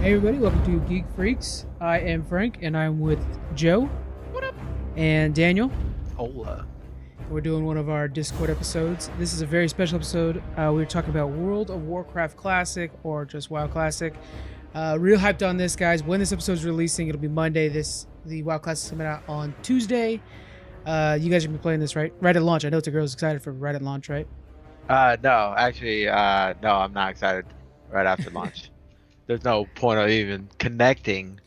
Hey everybody, welcome to Geek Freaks. I am Frank, and I'm with Joe. What up? And Daniel. Hola. We're doing one of our Discord episodes. This is a very special episode. We're talking about World of Warcraft Classic, or just WoW Classic. Real hyped on this, guys. When this episode is releasing, it'll be Monday. The WoW Classic is coming out on Tuesday. You guys are gonna be playing this right at launch. I know it's a girl's excited for right at launch, right? No, actually, no, I'm not excited right after launch. There's no point of even connecting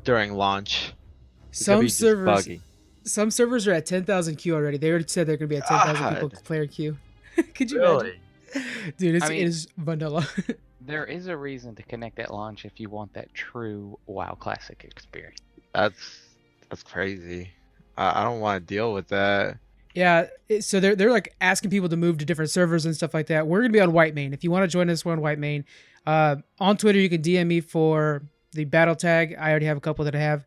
during launch. It's gonna Some be just servers, buggy. some servers are at 10,000 queue already. They already said they're gonna be at 10,000 people God. player queue. Could you Really? imagine? Dude, it is vanilla. There is a reason to connect at launch if you want that true WoW Classic experience. That's crazy. I don't want to deal with that. Yeah, so they're like asking people to move to different servers and stuff like that. We're gonna be on Whitemane. If you want to join us, we're on Whitemane. On Twitter, you can DM me for the battle tag. I already have a couple that I have,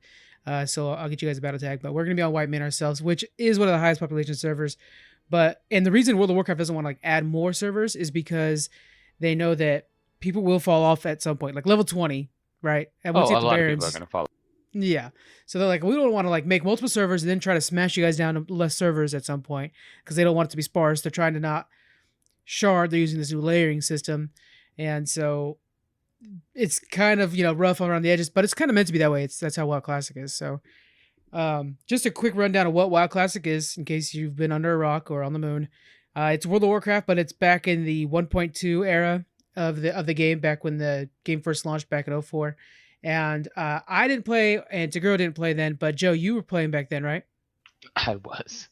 so I'll get you guys a battle tag. But we're gonna be on Whitemane ourselves, which is one of the highest population servers. And the reason World of Warcraft doesn't want to like add more servers is because they know that people will fall off at some point, like level 20, right? And once you hit the a lot of Barons, people are gonna follow. yeah. So they're like, we don't want to like make multiple servers and then try to smash you guys down to less servers at some point because they don't want it to be sparse. They're trying to not shard. They're using this new layering system. And so it's kind of, rough around the edges, but it's kind of meant to be that way. That's how WoW Classic is. So just a quick rundown of what WoW Classic is in case you've been under a rock or on the moon. It's World of Warcraft, but it's back in the 1.2 era of the game, back when the game first launched back in 04. And I didn't play, and Tagiro didn't play then, but Joe, you were playing back then, right? I was.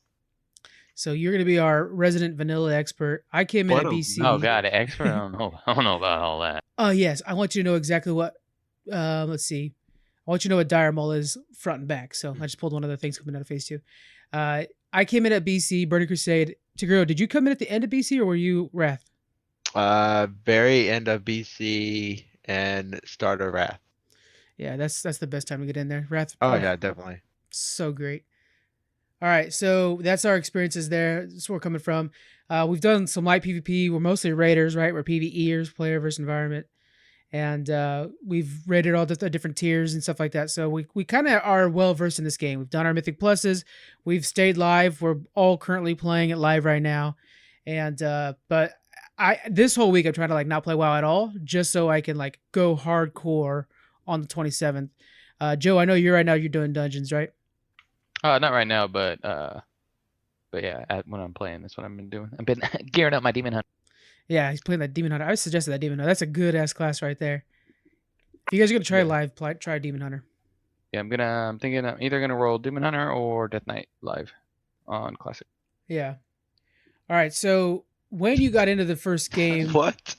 So you're going to be our resident vanilla expert. I came in at BC. Oh god, expert? I don't know. I don't know about all that. Oh, yes. I want you to know exactly what, let's see. I want you to know what Dire Maul is front and back. So I just pulled one of the things coming out of phase 2. I came in at BC, Burning Crusade. Tagiro, did you come in at the end of BC or were you Wrath? Very end of BC and start of Wrath. Yeah, that's the best time to get in there. Wrath. Oh yeah, definitely. So great. All right, so that's our experiences there. That's where we're coming from. We've done some light PvP. We're mostly raiders, right? We're PvEers, player versus environment. And we've raided all the different tiers and stuff like that. So we kind of are well-versed in this game. We've done our Mythic Pluses. We've stayed live. We're all currently playing it live right now. And but this whole week I'm trying to like not play WoW at all, just so I can like go hardcore on the 27th. Joe, I know you're doing dungeons, right? Not right now, but yeah, when I'm playing, that's what I've been doing. I've been gearing up my Demon Hunt. Yeah, he's playing that Demon Hunter. I suggested that Demon Hunter. That's a good ass class right there. If you guys are gonna try live, try Demon Hunter. Yeah, I'm thinking I'm either gonna roll Demon Hunter or Death Knight live on Classic. Yeah. All right. So when you got into the first game, What?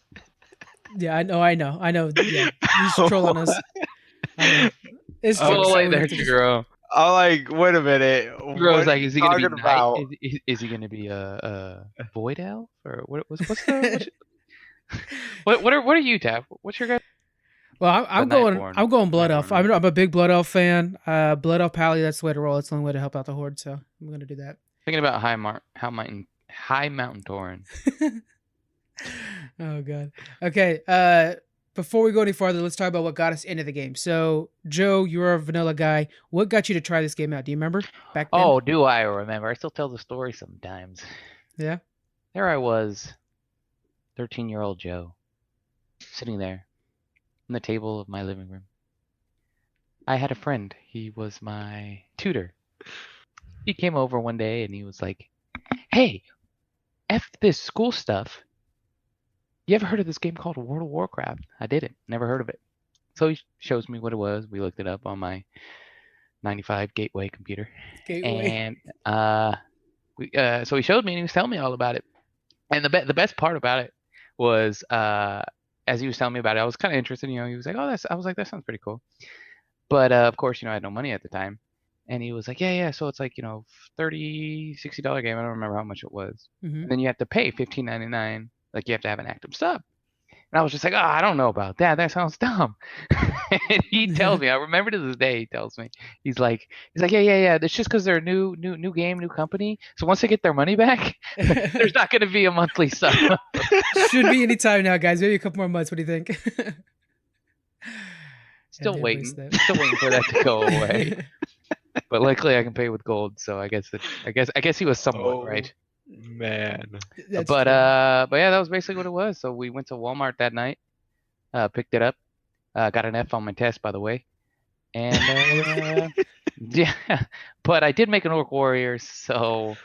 Yeah, I know. Yeah, he's trolling us. It's a little late there, Tagiro. I'm like, wait a minute. Tagiro's like, is he gonna be about? knight? Is he gonna be a void elf or what's the what are you, Tab? What's your guy? Well, I'm going Blood Elf. I'm a big Blood Elf fan. Blood Elf Pally, that's the way to roll. It's the only way to help out the horde. So I'm gonna do that. Thinking about High Mountain Tauren. Oh god. Okay. Before we go any farther, let's talk about what got us into the game. So, Joe, you're a vanilla guy. What got you to try this game out? Do you remember back then? Oh, do I remember? I still tell the story sometimes. Yeah. There I was, 13-year-old Joe, sitting there on the table of my living room. I had a friend. He was my tutor. He came over one day and he was like, "Hey, F this school stuff. You ever heard of this game called World of Warcraft?" I didn't. Never heard of it. So he shows me what it was. We looked it up on my 95 Gateway computer. And so he showed me and he was telling me all about it. And the best part about it was as he was telling me about it, I was kind of interested. He was like, I was like, that sounds pretty cool. But of course, I had no money at the time. And he was like, yeah. So it's like, $30, $60 game. I don't remember how much it was. Mm-hmm. And then you have to pay $15.99. Like you have to have an active sub. And I was just like, I don't know about that. That sounds dumb. And he tells me, I remember to this day, he tells me, he's like, yeah. It's just because they're a new game, new company. So once they get their money back, there's not going to be a monthly sub. Should be any time now, guys. Maybe a couple more months. What do you think? Still they waiting. waste that. Still waiting for that to go away. But luckily, I can pay with gold, so I guess he was somewhat Oh right. man. That's But funny. but yeah, that was basically what it was. So we went to Walmart that night, picked it up, got an F on my test, by the way, and yeah. But I did make an Orc Warrior, so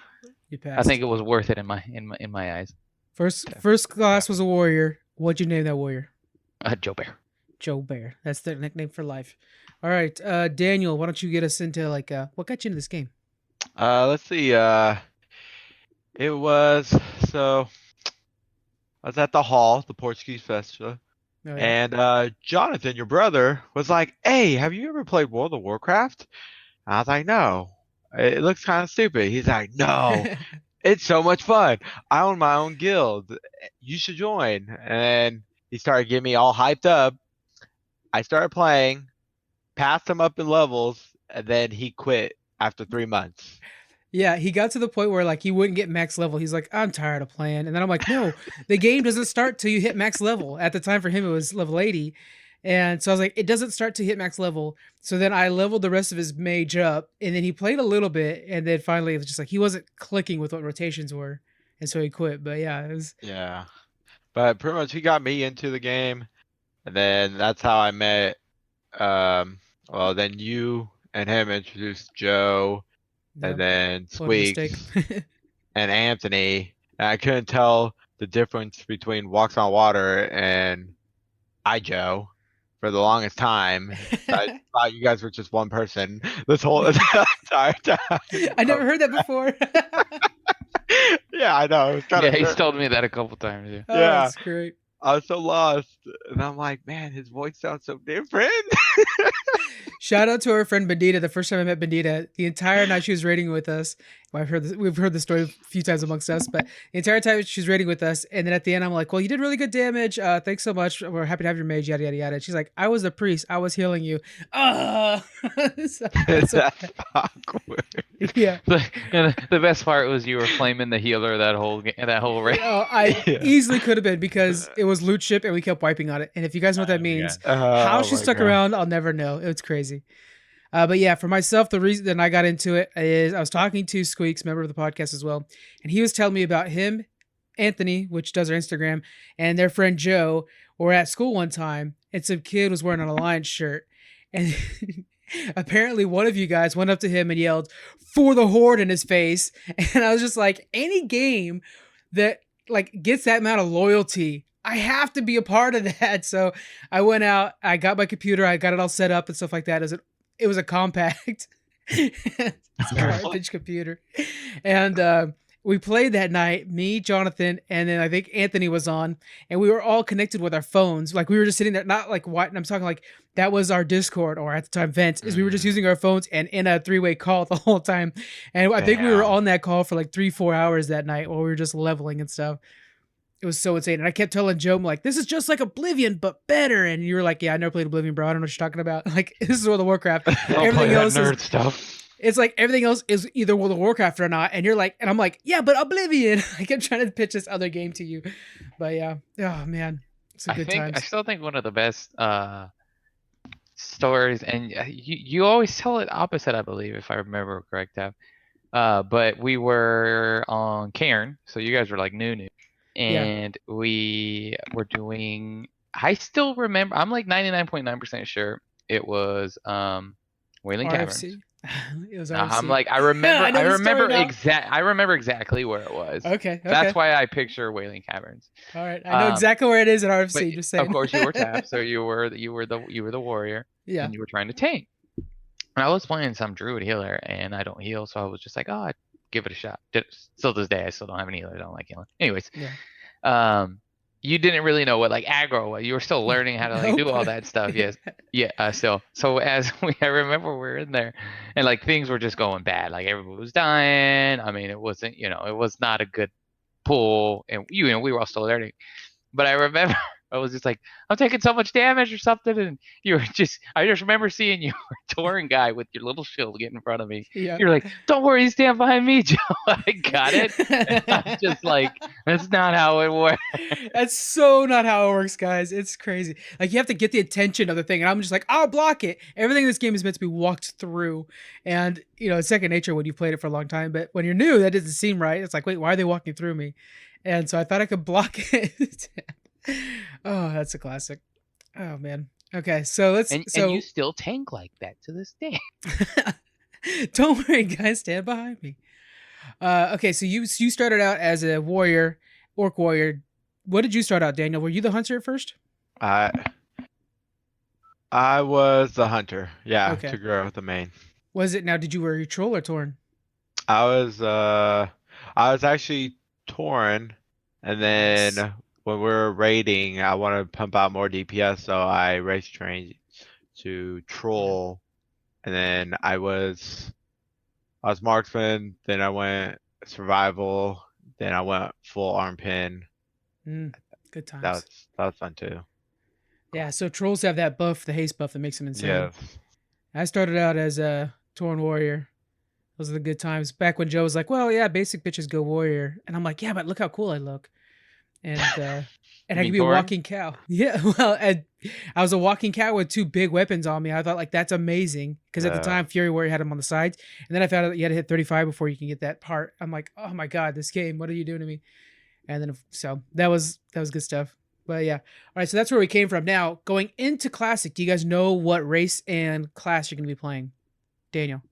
You I think passed. it was worth it in my eyes. First class was a warrior. What'd you name that warrior? Joe Bear. Joe Bear. That's their nickname for life. All right, Daniel, why don't you get us into like what got you into this game? Let's see. It was so I was at the hall, the Portuguese festival, Oh yeah. and Jonathan, your brother, was like, "Hey, have you ever played World of Warcraft?" And I was like, "No, it looks kind of stupid." He's like, "No, it's so much fun. I own my own guild. You should join." And he started getting me all hyped up. I started playing, passed him up in levels, and then he quit after 3 months. Yeah, he got to the point where like he wouldn't get max level. He's like, I'm tired of playing. And then I'm like, no, the game doesn't start till you hit max level. At the time for him, it was level 80. And so I was like, it doesn't start to hit max level. So then I leveled the rest of his mage up, and then he played a little bit, and then finally it was just like he wasn't clicking with what rotations were, and so he quit. But yeah, it was Yeah. But pretty much he got me into the game, and then that's how I met. Um, well, then you and him introduced Joe, yeah, and then what a mistake. Squeaks and Anthony. And I couldn't tell the difference between Walks on Water and Joe for the longest time. I thought you guys were just one person this whole entire time. I never heard that before. Yeah, I know. It was kind Yeah, of he's told me that a couple times. Yeah. Oh, Yeah. that's great. I was so lost, and I'm like, man, his voice sounds so different. Shout out to our friend Bandita. The first time I met Bandita, the entire night she was raiding with us. Well, we've heard the story a few times amongst us, but the entire time she was raiding with us, and then at the end, I'm like, "Well, you did really good damage. Thanks so much. We're happy to have your mage." Yada yada yada. And she's like, "I was a priest. I was healing you." That's awkward. Yeah. And the best part was you were flaming the healer that whole raid. I Yeah. easily could have been because it was loot ship and we kept wiping on it. And if you guys know what that means, how she Oh my stuck God. around, I'll never know. It was crazy. But yeah, for myself, the reason that I got into it is I was talking to Squeaks, member of the podcast as well, and he was telling me about him, Anthony, which does our Instagram, and their friend Joe were at school one time, and some kid was wearing an Alliance shirt, and apparently one of you guys went up to him and yelled "For the Horde" in his face, and I was just like, any game that like gets that amount of loyalty, I have to be a part of that. So I went out, I got my computer, I got it all set up and stuff like that. It was a compact it's a garbage computer. And we played that night, me, Jonathan, and then I think Anthony was on, and we were all connected with our phones. Like we were just sitting there, not like what I'm talking like that was our Discord or at the time Vents, is we were just using our phones and in a 3-way call the whole time. And I think we were Damn. on that call for like 3-4 hours that night while we were just leveling and stuff. It was so insane. And I kept telling Joe, I'm like, this is just like Oblivion, but better. And you were like, yeah, I never played Oblivion, bro. I don't know what you're talking about. Like, this is World of Warcraft. Everything else nerd is stuff. it's like everything else is either World of Warcraft or not. And you're like, and I'm like, yeah, but Oblivion. I kept trying to pitch this other game to you. But yeah. Oh man. Some good times. I still think one of the best stories, and you always tell it opposite, I believe, if I remember correct, Tab. But we were on Cairn, so you guys were like new. And we were doing, I still remember, I'm like 99.9% sure it was Wailing Caverns. RFC. It was RFC. I'm like, I remember I remember exactly where it was. Okay. That's why I picture Wailing Caverns. All right. I know exactly where it is at RFC. But Just saying. of course you were Tab, so you were the warrior. Yeah. And you were trying to tank. And I was playing some druid healer, and I don't heal, so I was just like, oh, I'd give it a shot. Still to this day, I still don't have any healer. I don't like healing. Anyways, you didn't really know what like aggro was. You were still learning how to like do all that stuff. Yes, yeah. Still, so I remember we were in there, and like things were just going bad. Like everybody was dying. I mean, it wasn't, it was not a good pull, and we were all still learning. But I remember I was just like, I'm taking so much damage or something, and I just remember seeing you, touring guy with your little shield get in front of me. Yeah. You're like, don't worry, stand behind me, Joe. I got it. And I'm just like, that's not how it works. That's so not how it works, guys. It's crazy. Like you have to get the attention of the thing, and I'm just like, I'll block it. Everything in this game is meant to be walked through, and it's second nature when you've played it for a long time. But when you're new, that doesn't seem right. It's like, wait, why are they walking through me? And so I thought I could block it. Oh, that's a classic. Oh man. Okay, so And you still tank like that to this day. Don't worry, guys. Stand behind me. Okay, so you started out as a warrior, orc warrior. What did you start out, Daniel? Were you the hunter at first? I was the hunter. Yeah, Okay. to grow the main. Was it now? Were you troll or torn? I was actually Tauren, and then Nice. when we were raiding, I wanted to pump out more DPS, so I race trained to troll, and then I was marksman, then I went survival, then I went full arm pin. Good times. That was fun too. Yeah, so trolls have that buff, the haste buff that makes them insane. Yes. I started out as a Torn warrior. Those are the good times. Back when Joe was like, well, yeah, basic bitches go warrior. And I'm like, yeah, but look how cool I look. And I could be a walking cow. Yeah, well, I was a walking cow with 2 big weapons on me. I thought, like, that's amazing. Because at the time, Fury Warrior had them on the sides. And then I found out you had to hit 35 before you can get that part. I'm like, oh my God, this game, what are you doing to me? And then, so that was good stuff. But yeah. All right, so that's where we came from. Now, going into Classic, do you guys know what race and class you're going to be playing? Daniel.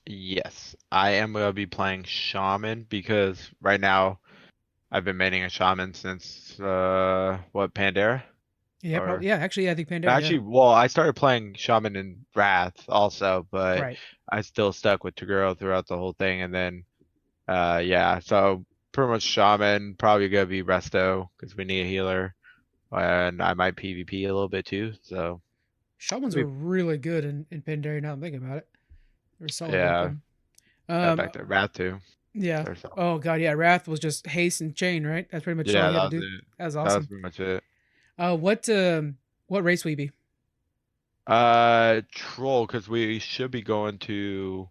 Yes, I am going to be playing Shaman because right now I've been maining a Shaman since, Pandera? Yeah, probably. Yeah, actually, I think Pandera. Actually, well, I started playing Shaman in Wrath also, but right. I still stuck with Toguro throughout the whole thing. And then, yeah, so pretty much Shaman, probably going to be Resto because we need a healer. And I might PvP a little bit too, so. Shamans were really good in Pandera, now I'm thinking about it. They were solid Yeah. weapon. Back to Wrath too. Yeah. Oh god, yeah. Wrath was just haste and chain, right? That's pretty much all you had to do. That was awesome. That was pretty much it. What race will you be? Troll, because we should be going to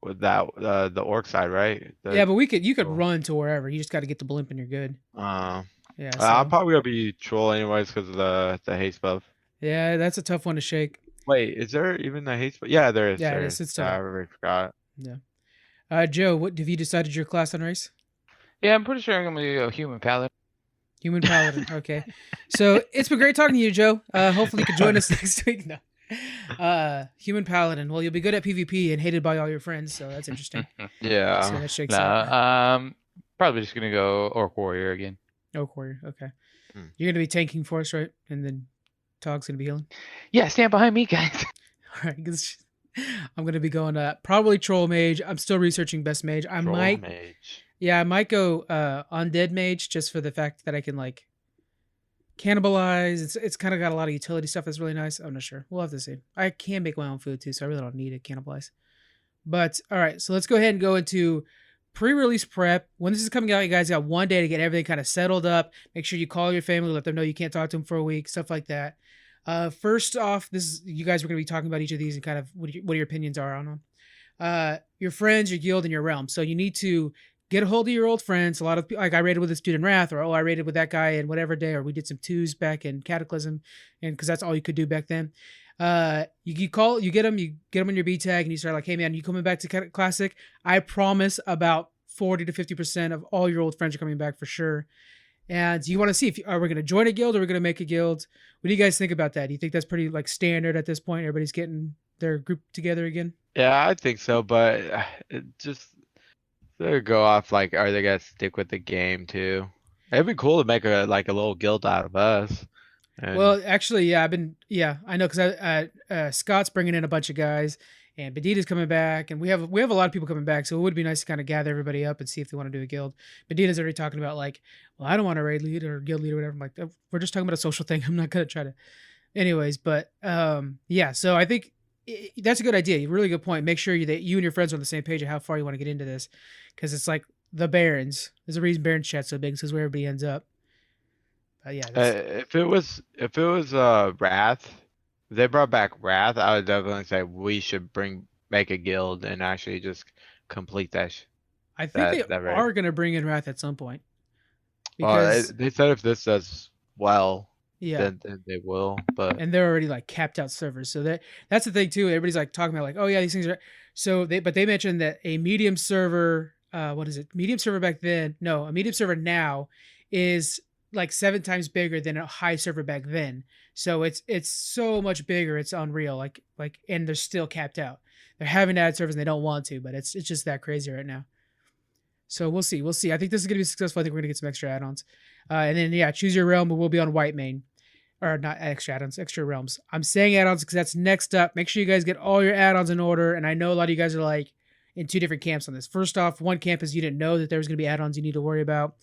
with that the orc side, right? Yeah, but you could run to wherever. You just got to get the blimp and you're good. Yeah. So. I'm probably gonna be troll anyways because of the haste buff. Yeah, that's a tough one to shake. Wait, is there even the haste buff? Yeah, there is. Yeah, it's tough. I already forgot. Yeah. Joe, what have you decided your class and race? Yeah, I'm pretty sure I'm gonna be a human paladin. Human paladin. Okay. So it's been great talking to you, Joe. Hopefully you can join us next week. No. Human paladin. Well, you'll be good at PvP and hated by all your friends, so that's interesting. Yeah. So that shakes out. Probably just gonna go orc warrior again. Orc warrior. Okay. You're gonna be tanking for us, right? And then Tog's gonna be healing. Yeah, stand behind me, guys. All right, because I'm gonna be going probably troll mage. I'm still researching best mage. I might go undead mage just for the fact that I can like cannibalize. It's kind of got a lot of utility stuff that's really nice. I'm not sure. We'll have to see. I can make my own food too, so I really don't need to cannibalize. But all right, so let's go ahead and go into pre-release prep. When this is coming out, you guys got 1 day to get everything kind of settled up. Make sure you call your family, let them know you can't talk to them for a week, stuff like that. First off, you guys were going to be talking about each of these and kind of what your opinions are on them. Your friends, your guild, and your realm. So you need to get a hold of your old friends. A lot of people, like I raided with this dude in Wrath, or I raided with that guy in whatever day, or we did some twos back in Cataclysm, and because that's all you could do back then. You get them in your B tag, and you start like, hey man, you coming back to Classic? I promise about 40 to 50% of all your old friends are coming back for sure. And you want to see are we going to join a guild or are we going to make a guild? What do you guys think about that? Do you think that's pretty like standard at this point? Everybody's getting their group together again? Yeah, I think so, but it just they go off like, are they gonna stick with the game too? It'd be cool to make a little guild out of us. Well, actually, yeah, I know because Scott's bringing in a bunch of guys, and Bedita's coming back, and we have a lot of people coming back, so it would be nice to kind of gather everybody up and see if they want to do a guild. Bedita's already talking about like, well, I don't want a raid lead or guild lead or whatever. I'm like, we're just talking about a social thing. I'm not gonna try to, anyways. But yeah, so I think that's a good idea. Really good point. Make sure that you and your friends are on the same page of how far you want to get into this, because it's like the Barons. There's a reason Barons chat's so big, because where everybody ends up. But yeah, that's If it was Wrath, if they brought back Wrath, I would definitely say we should make a guild and actually just complete I think they that raid. are gonna bring in Wrath at some point Well, because they said if this does well, yeah, then they will. But and they're already like capped out servers. So that's the thing too. Everybody's like talking about like, oh yeah, these things are. So they mentioned that a medium server, what is it? Medium server back then? No, a medium server now is like 7 times bigger than a high server back then. So it's so much bigger. It's unreal. And they're still capped out. They're having to add servers and they don't want to, but it's just that crazy right now. So we'll see. We'll see. I think this is gonna be successful. I think we're gonna get some extra add-ons. And then yeah, choose your realm. We'll be on white main or not extra add-ons, extra realms. I'm saying add-ons because that's next up. Make sure you guys get all your add-ons in order. And I know a lot of you guys are like in 2 different camps on this. First off, one camp is you didn't know that there was going to be add-ons you need to worry about.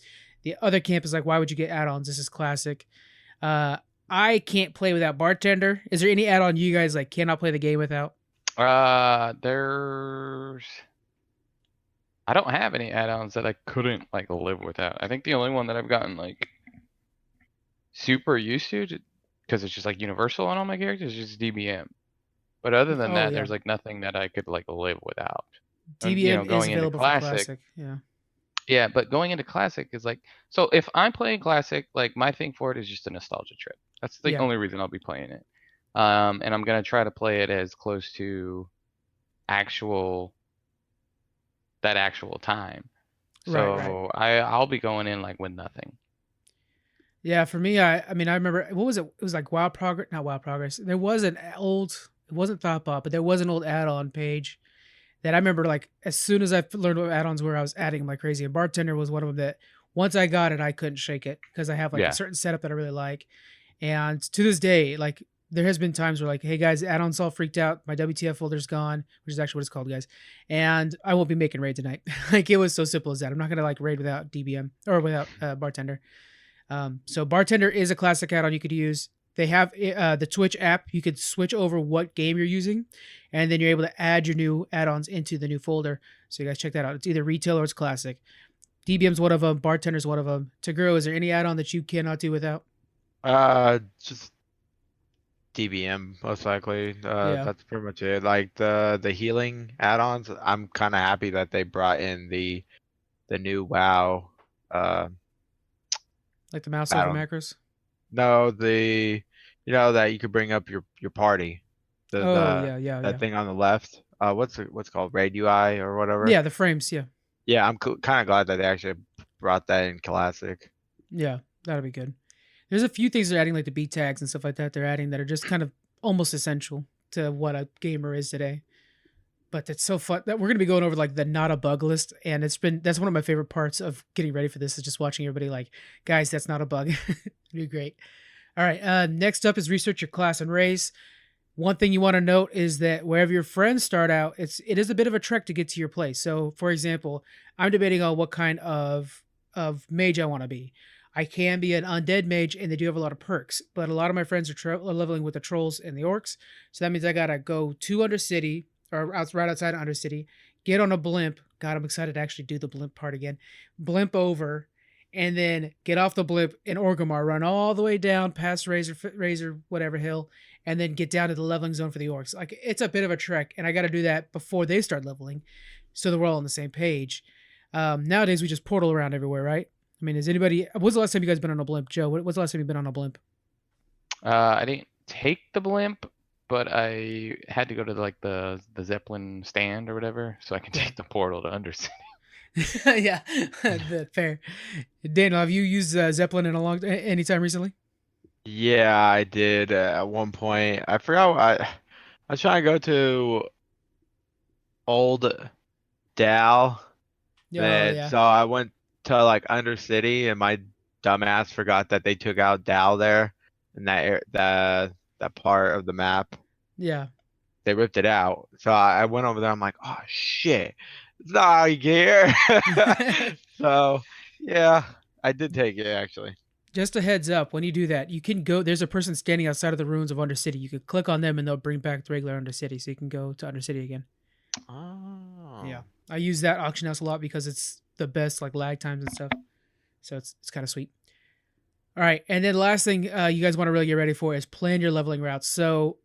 The other camp is like, why would you get add-ons? This is classic. I can't play without bartender. Is there any add-on you guys like cannot play the game without? There's. I don't have any add-ons that I couldn't like live without. I think the only one that I've gotten like super used to, because it's just like universal on all my characters, is just DBM. But other than that, there's like nothing that I could like live without. DBM going is available into for classic. Yeah. Yeah, but going into classic is like, so if I'm playing classic, like my thing for it is just a nostalgia trip. That's the only reason I'll be playing it. And I'm gonna try to play it as close to that actual time. So right. I'll be going in like with nothing. Yeah, for me, I mean, I remember, what was it? It was like WoW Progress, not WoW Progress. There was an old, it wasn't Thoughtbot, but there was an old add-on page that I remember, like, as soon as I learned what add-ons were, I was adding them like crazy. And Bartender was one of them that once I got it, I couldn't shake it because I have like a certain setup that I really like. And to this day, like, there has been times where like, hey guys, add-ons all freaked out. My WTF folder's gone, which is actually what it's called, guys. And I won't be making raid tonight. Like, it was so simple as that. I'm not going to like raid without DBM or without Bartender. So Bartender is a classic add-on you could use. They have the Twitch app. You could switch over what game you're using, and then you're able to add your new add-ons into the new folder. So you guys check that out. It's either retail or it's classic. DBM's one of them. Bartender's one of them. Tagro, is there any add-on that you cannot do without? Just DBM most likely. That's pretty much it. Like the healing add-ons, I'm kind of happy that they brought in the new WoW. Like the mouse over macros? No, that you could bring up your party. That thing on the left. What's called Raid UI or whatever. Yeah, the frames. Yeah. Yeah, I'm kind of glad that they actually brought that in classic. Yeah, that'll be good. There's a few things they're adding, like the beat tags and stuff like that. They're adding that are just kind of almost essential to what a gamer is today. But it's so fun that we're going to be going over like the not a bug list. And that's one of my favorite parts of getting ready for this, is just watching everybody like, guys, that's not a bug. It'd be great. All right. Next up is research your class and race. One thing you want to note is that wherever your friends start out, it is a bit of a trek to get to your place. So for example, I'm debating on what kind of mage I want to be. I can be an undead mage, and they do have a lot of perks, but a lot of my friends are leveling with the trolls and the orcs. So that means I got to go to Undercity, or right outside of Undercity, get on a blimp. God, I'm excited to actually do the blimp part again. Blimp over, and then get off the blimp in Orgrimmar, run all the way down past Razor, whatever hill, and then get down to the leveling zone for the orcs. Like, it's a bit of a trek, and I got to do that before they start leveling, so that we're all on the same page. Nowadays, we just portal around everywhere, right? I mean, when's the last time you guys been on a blimp? Joe, when's the last time you've been on a blimp? I didn't take the blimp, but I had to go to like the Zeppelin stand or whatever, so I can take the portal to Undercity. Yeah, fair. Daniel, have you used Zeppelin anytime recently? Yeah, I did at one point. I forgot. I was trying to go to Old Dal. Yeah. So I went to like Undercity, and my dumbass forgot that they took out Dal there in that part of the map. Yeah. They ripped it out. So I went over there. I'm like, oh shit, it's not how you get here. So yeah, I did take it actually. Just a heads up, when you do that, you can go. There's a person standing outside of the ruins of Undercity. You could click on them, and they'll bring back the regular Undercity, so you can go to Undercity again. Oh. Yeah, I use that auction house a lot because it's the best like lag times and stuff. So it's kind of sweet. All right, and then last thing you guys want to really get ready for is plan your leveling routes. So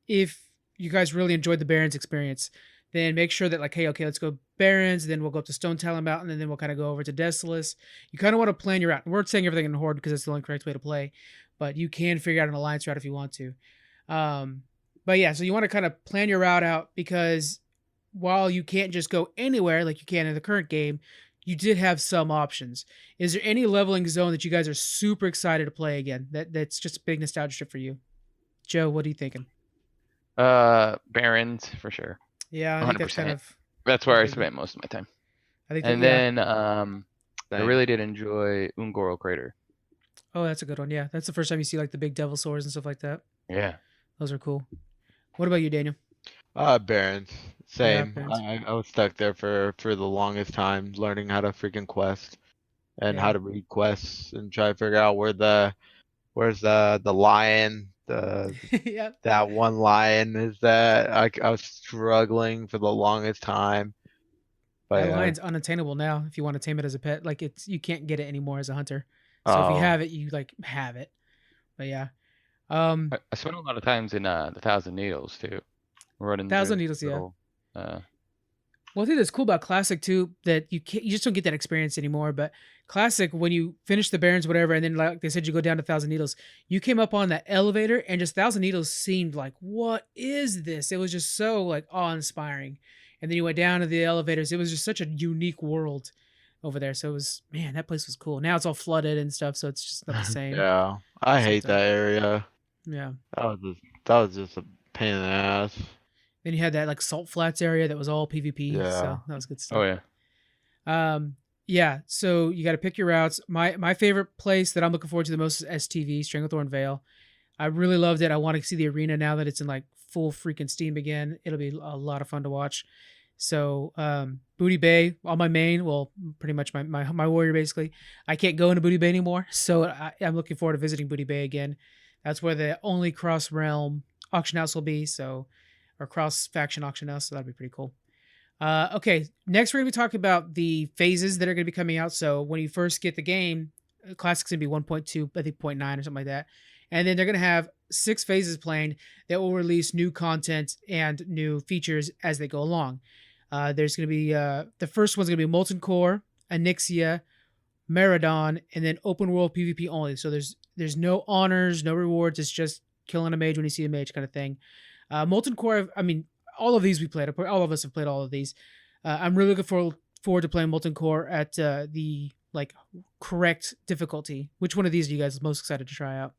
if you guys really enjoyed the Barrens experience, then make sure that like, hey, okay, let's go Barrens, then we'll go up to Stone Talon Mountain, and then we'll kind of go over to Desolus. You kind of want to plan your route. We're saying everything in Horde because it's the only correct way to play, but you can figure out an alliance route if you want to. But yeah, so you want to kind of plan your route out because while you can't just go anywhere like you can in the current game, you did have some options. Is there any leveling zone that you guys are super excited to play again? That's just a big nostalgia trip for you. Joe, what are you thinking? Barons for sure. Yeah, I think that's kind 100%. of That's where I big one. spent most of my time. I think And that, yeah. then I Same. really did enjoy Ungoro Crater. Oh, that's a good one. Yeah, that's the first time you see like the big devil swords and stuff like that. Yeah. Those are cool. What about you, Daniel? Barons. Same. Barons. I was stuck there for the longest time, learning how to freaking quest and Yeah. how to read quests and try to figure out where's the lion, Yeah. that one lion is that. I was struggling for the longest time. But That yeah. lion's unattainable now if you want to tame it as a pet. Like you can't get it anymore as a hunter. So if you have it, you like have it. But yeah. I spent a lot of times in the Thousand Needles too. Running Thousand through Needles, yeah. little, Well, I think that's cool about Classic too, that you just don't get that experience anymore. But Classic, when you finish the Barrens, whatever, and then like they said, you go down to Thousand Needles, you came up on that elevator, and just Thousand Needles seemed like, what is this? It was just so like awe-inspiring. And then you went down to the elevators. It was just such a unique world over there. So it was, man, that place was cool. Now it's all flooded and stuff, so it's just not the same. Yeah, I hate that area. Yeah. That was just a pain in the ass. Then you had that like Salt Flats area that was all PvP. Yeah. So that was good stuff. oh yeah. Yeah, so you got to pick your routes. My favorite place that I'm looking forward to the most is STV, Stranglethorn Vale. I really loved it. I want to see the arena now that it's in like full freaking steam again. It'll be a lot of fun to watch. So Booty Bay on my main, well, pretty much my warrior basically. I can't go into Booty Bay anymore, so I'm looking forward to visiting Booty Bay again. That's where the only cross realm auction house will be, so or cross faction auction house, so that'd be pretty cool. Okay, next we're gonna be talking about the phases that are gonna be coming out. So when you first get the game, Classic's gonna be 1.2, I think 0.9 or something like that, and then they're gonna have 6 phases planned that will release new content and new features as they go along. There's gonna be the first one's gonna be Molten Core, Onyxia, Meridon, and then open world PvP only. So there's no honors, no rewards. It's just killing a mage when you see a mage kind of thing. Molten Core, I mean, all of these we played. All of us have played all of these. I'm really looking forward to playing Molten Core at the like correct difficulty. Which one of these are you guys most excited to try out?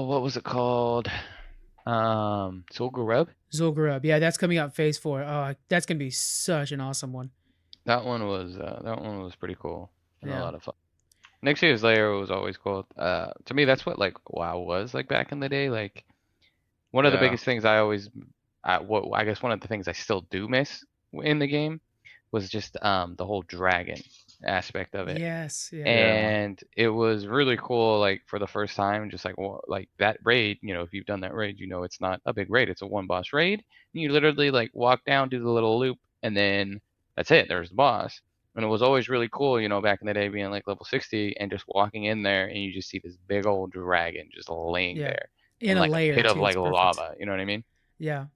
What was it called? Zul'Gurub? Zul'Gurub. Yeah, that's coming out phase 4. Oh, that's gonna be such an awesome one. That one was pretty cool and Yeah. a lot of fun. Next year's layer was always cool. To me, that's what like WoW was like back in the day. Like one of the Yeah. biggest things I guess one of the things I still do miss in the game was just the whole dragon aspect of it. Yes. Yeah. And it was really cool, like for the first time, just like like that raid. You know, if you've done that raid, you know it's not a big raid; it's a one boss raid. And you literally like walk down, do the little loop, and then that's it. There's the boss. And it was always really cool, you know, back in the day, being like level 60 and just walking in there, and you just see this big old dragon just laying Yeah. there In a like layer pit of too, like it's perfect. lava. You know what I mean? Yeah.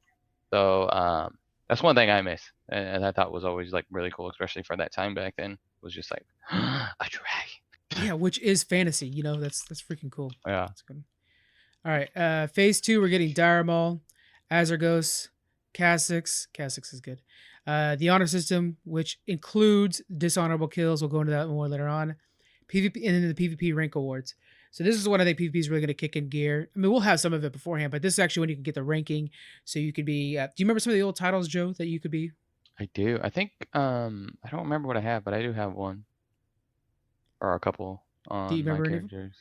So that's one thing I miss, and I thought was always like really cool, especially for that time back then. Was just like a dragon. Yeah, which is fantasy. You know, that's freaking cool. Yeah. That's good. All right. Phase 2, we're getting Dire Maul, Azargos, Kha'Zix. Kha'Zix is good. The honor system, which includes dishonorable kills. We'll go into that more later on. PvP and then the PvP rank awards. So this is when I think PvP is really going to kick in gear. I mean, we'll have some of it beforehand, but this is actually when you can get the ranking. So you could be. Do you remember some of the old titles, Joe, that you could be? I do. I think I don't remember what I have, but I do have one or a couple Do you on my remember any of them? characters.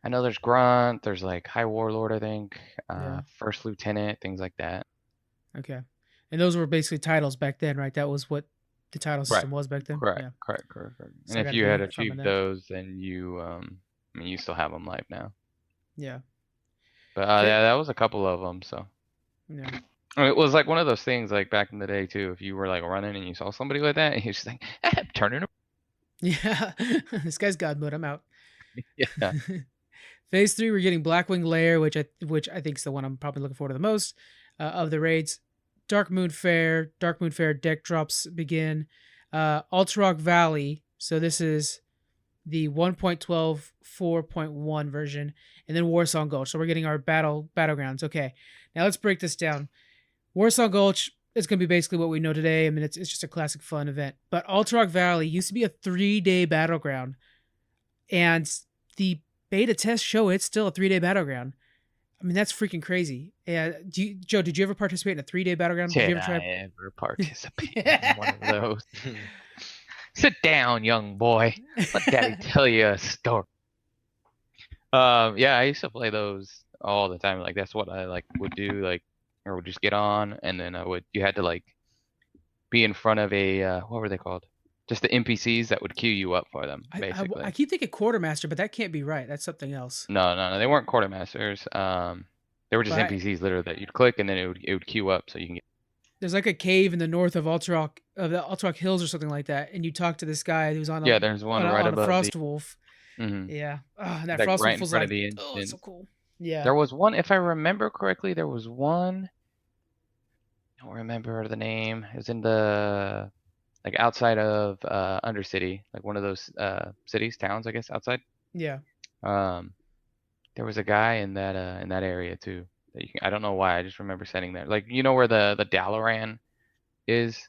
I know there's Grunt, there's like High Warlord, I think, Yeah. First Lieutenant, things like that. Okay. And those were basically titles back then, right? That was what the title system was back then. Correct, Yeah. correct. So I And if gotta you had be farming achieved that. those, then you I mean, you still have them live now. Yeah. But Okay. yeah, that was a couple of them. So Yeah. I mean, it was like one of those things, like back in the day too. If you were like running and you saw somebody like that, and you're just like, turning. Yeah. This guy's God mode. I'm out. Yeah. Phase 3, we're getting Blackwing Lair, which I think is the one I'm probably looking forward to the most of the raids. Dark Moon Fair deck drops begin. Ultra Valley, so this is the 1.12 4.1 version, and then Warsong Gulch. So we're getting our battlegrounds. Okay, now let's break this down. Warsong Gulch is going to be basically what we know today. I mean, it's just a classic fun event. But Ultra Valley used to be a 3-day battleground, and the beta tests show it's still a 3-day battleground. I mean, that's freaking crazy. Joe, did you ever participate in a 3-day battleground? Did you Did ever try? I ever participate in one of those? Sit down, young boy. Let daddy tell you a story. Yeah, I used to play those all the time. Like that's what I like would do, like, or would just get on, and then you had to like be in front of a what were they called? Just the NPCs that would queue you up for them, basically. I keep thinking Quartermaster, but that can't be right. That's something else. No, they weren't quartermasters. They were just But NPCs literally that you'd click and then it would queue up so you can get. there's like a cave in the north of the Ultrock Hills or something like that, and you talk to this guy who's on Yeah, there's one right on a above Frost Wolf. Mhm. Yeah, and that Like Frost right Wolf in was front like, of the oh, it's so entrance. cool. Yeah, There was one, if I remember correctly, there was one. I don't remember the name. It was in the like outside of Undercity, like one of those cities, towns, I guess, outside. yeah. There was a guy in that area too. That you can, I don't know why. I just remember sitting there. Like you know where the Dalaran is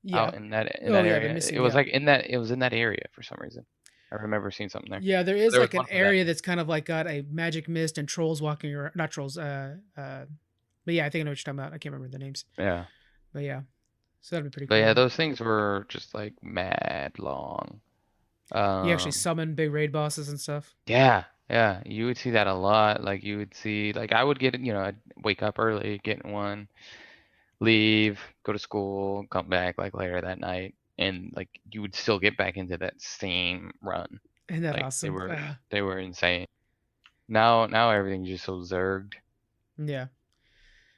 Yeah. out in that Oh, yeah, the area. missing- It was yeah. like it was in that area for some reason. I remember seeing something there. Yeah, there is There was like an one for that. area that's kind of like got a magic mist and trolls walking around. Not trolls. But yeah, I think I know what you're talking about. I can't remember the names. Yeah. But yeah, so that'd be pretty But cool. yeah, those things were just like mad long. You actually summon big raid bosses and stuff. Yeah, yeah, you would see that a lot. Like you would see, like I would get, I'd wake up early, get in one, leave, go to school, come back like later that night, and like you would still get back into that same run. Isn't that Like awesome? they were insane. Now everything's just so zerged, Yeah.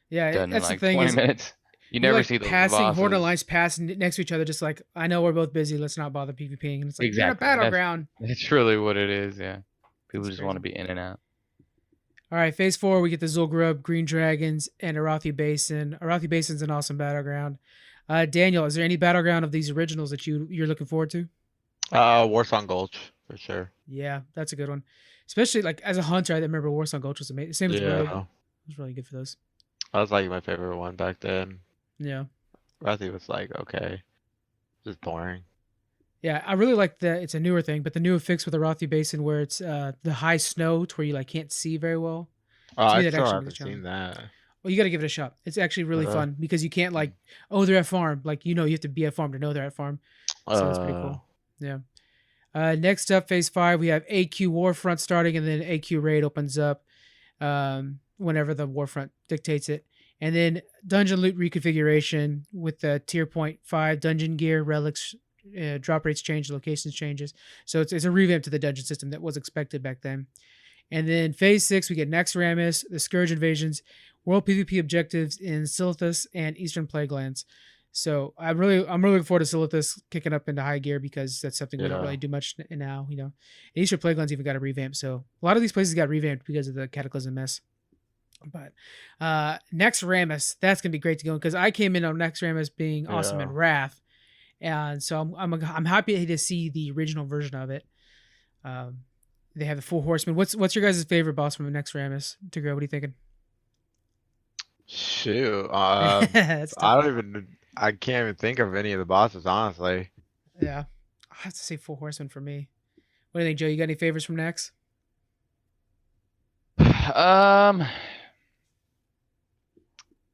Yeah, done in that's the like thing 20 is minutes. You you're never like see those passing Horde bosses. Alliance passing next to each other, just like, I know we're both busy, let's not bother PvPing. And it's like, you're in a Exactly. That's battleground. really what it is. Yeah, people That's just want to crazy. be in and out. All right, phase 4, we get the Zul'Gurub, Green Dragons, and Arathi Basin. Arathi Basin's an awesome battleground. Daniel, is there any battleground of these originals that you're looking forward to? Warsong Gulch for sure. Yeah, that's a good one. Especially like as a hunter, I remember Warsong Gulch was amazing. Same with Rogue. Yeah, It was really good for those. that was like my favorite one back then. Yeah. Rathi was like, okay, just boring. Yeah, I really like that. It's a newer thing, but the new fix with Arathi Basin where it's the high snow to where you like can't see very well. Oh, To me, I that still actually haven't makes it seen that. Well, you got to give it a shot. It's actually really Uh-huh. fun because you can't like, oh, they're at farm. Like, you have to be at farm to know they're at farm. So it's pretty cool. Yeah. Next up, phase 5, we have AQ Warfront starting, and then AQ Raid opens up whenever the Warfront dictates it. And then dungeon loot reconfiguration with the tier 0.5 dungeon gear, relics, drop rates change, locations changes. So it's a revamp to the dungeon system that was expected back then. And then phase 6, we get Naxxramas, the Scourge invasions, world PvP objectives in Silithus and Eastern Plaguelands. So I'm really looking forward to Silithus kicking up into high gear because that's something we don't really do much now. And Eastern Plaguelands even got a revamp. So a lot of these places got revamped because of the Cataclysm mess. But Naxxramas, that's gonna be great to go because I came in on Naxxramas being awesome in Wrath, and so I'm happy to see the original version of it. They have the 4 horsemen. What's your guys' favorite boss from Naxxramas? Tigray, what are you thinking? Shoot, That's tough. I can't even think of any of the bosses, honestly. Yeah, I have to say 4 horsemen for me. What do you think, Joe? You got any favorites from Nax?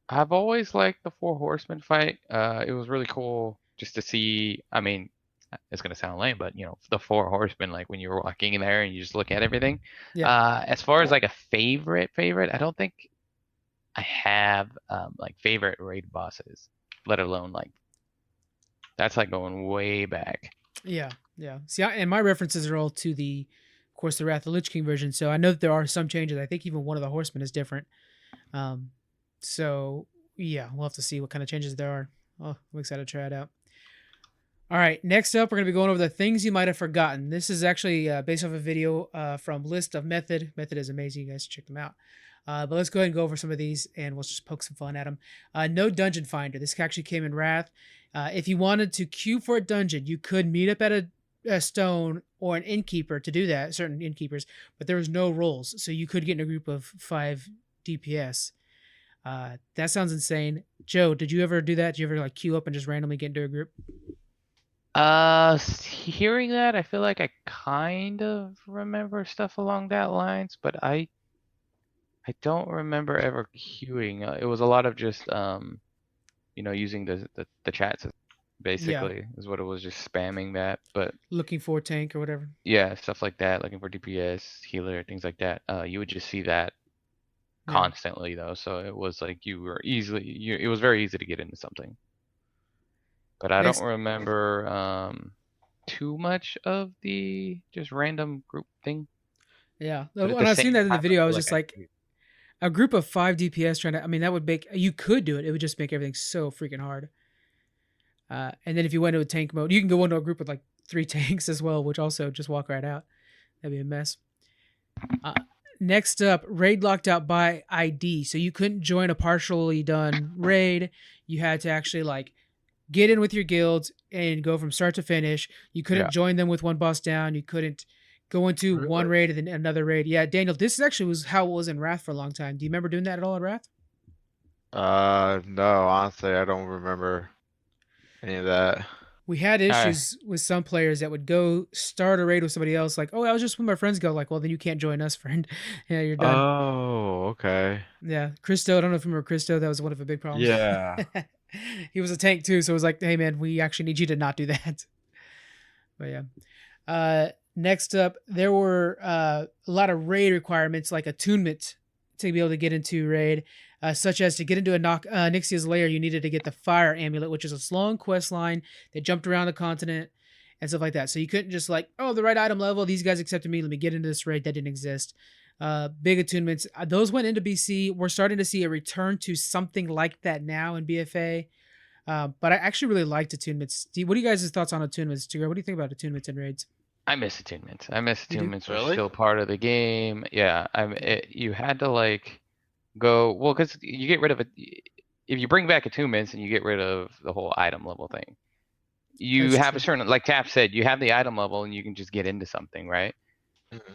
I've always liked the 4 horsemen fight. It was really cool just to see. I mean, it's gonna sound lame, but the 4 horsemen, like when you were walking in there and you just look at everything. Yeah. As far as like a favorite, I don't think I have like favorite raid bosses, let alone like that's like going way back. Yeah. See, and my references are all to the Wrath of the Lich King version. So I know that there are some changes. I think even one of the horsemen is different. So yeah, we'll have to see what kind of changes there are. Oh, I'm excited to try it out. All right, next up, we're going to be going over the things you might have forgotten. This is actually based off a video from List of Method. Method is amazing. You guys should check them out. But let's go ahead and go over some of these, and we'll just poke some fun at them. No dungeon finder. This actually came in Wrath. If you wanted to queue for a dungeon, you could meet up at a stone or an innkeeper to do that, certain innkeepers, but there was no roles. So you could get in a group of 5 DPS. That sounds insane. Joe, did you ever do that? Did you ever like queue up and just randomly get into a group? Hearing that, I feel like I kind of remember stuff along that lines, but I don't remember ever queuing. It was a lot of just using the chat system, basically, is what it was, just spamming that. But Looking for a tank or whatever. yeah, stuff like that, looking for DPS, healer, things like that. You would just see that Yeah. constantly though, so it was like it was very easy to get into something. But I Next- don't remember too much of the just random group thing. Yeah. But at When the I seen same that in the time, I video, I feel was like just like, a group of 5 DPS trying to, I mean, that would make, you could do it. It would just make everything so freaking hard. And then if you went to a tank mode, you can go into a group with like 3 tanks as well, which also just walk right out. That'd be a mess. Next up, raid locked out by ID. So you couldn't join a partially done raid. You had to actually like get in with your guilds and go from start to finish. You couldn't join them with one boss down. You couldn't go into one raid and then another raid. Yeah, Daniel, this actually was how it was in Wrath for a long time. Do you remember doing that at all in Wrath? No, honestly, I don't remember any of that. We had issues with some players that would go start a raid with somebody else, like, oh, I was just with my friends. Go like, well, then you can't join us, friend. Yeah, you're done. Oh, okay. Yeah, Christo. I don't know if you remember Christo. That was one of the big problems. Yeah. He was a tank too, so it was like, hey man, we actually need you to not do that. But yeah. Next up, there were a lot of raid requirements, like attunement to be able to get into raid, such as to get into a Nixia's lair, you needed to get the fire amulet, which is a long quest line that jumped around the continent and stuff like that. So you couldn't just like, oh, the right item level, these guys accepted me, let me get into this raid. That didn't exist. Big attunements, those went into BC. We're starting to see a return to something like that now in BFA. But I actually really liked attunements. What are you guys' thoughts on attunements? Tigger, what do you think about attunements and raids? I miss attunements. I miss You do? attunements were Really? still part of the game. Yeah, you had to like go, well, because you get rid of it. If you bring back attunements and you get rid of the whole item level thing, you That's have true. a certain, like Tap said, you have the item level and you can just get into something, right?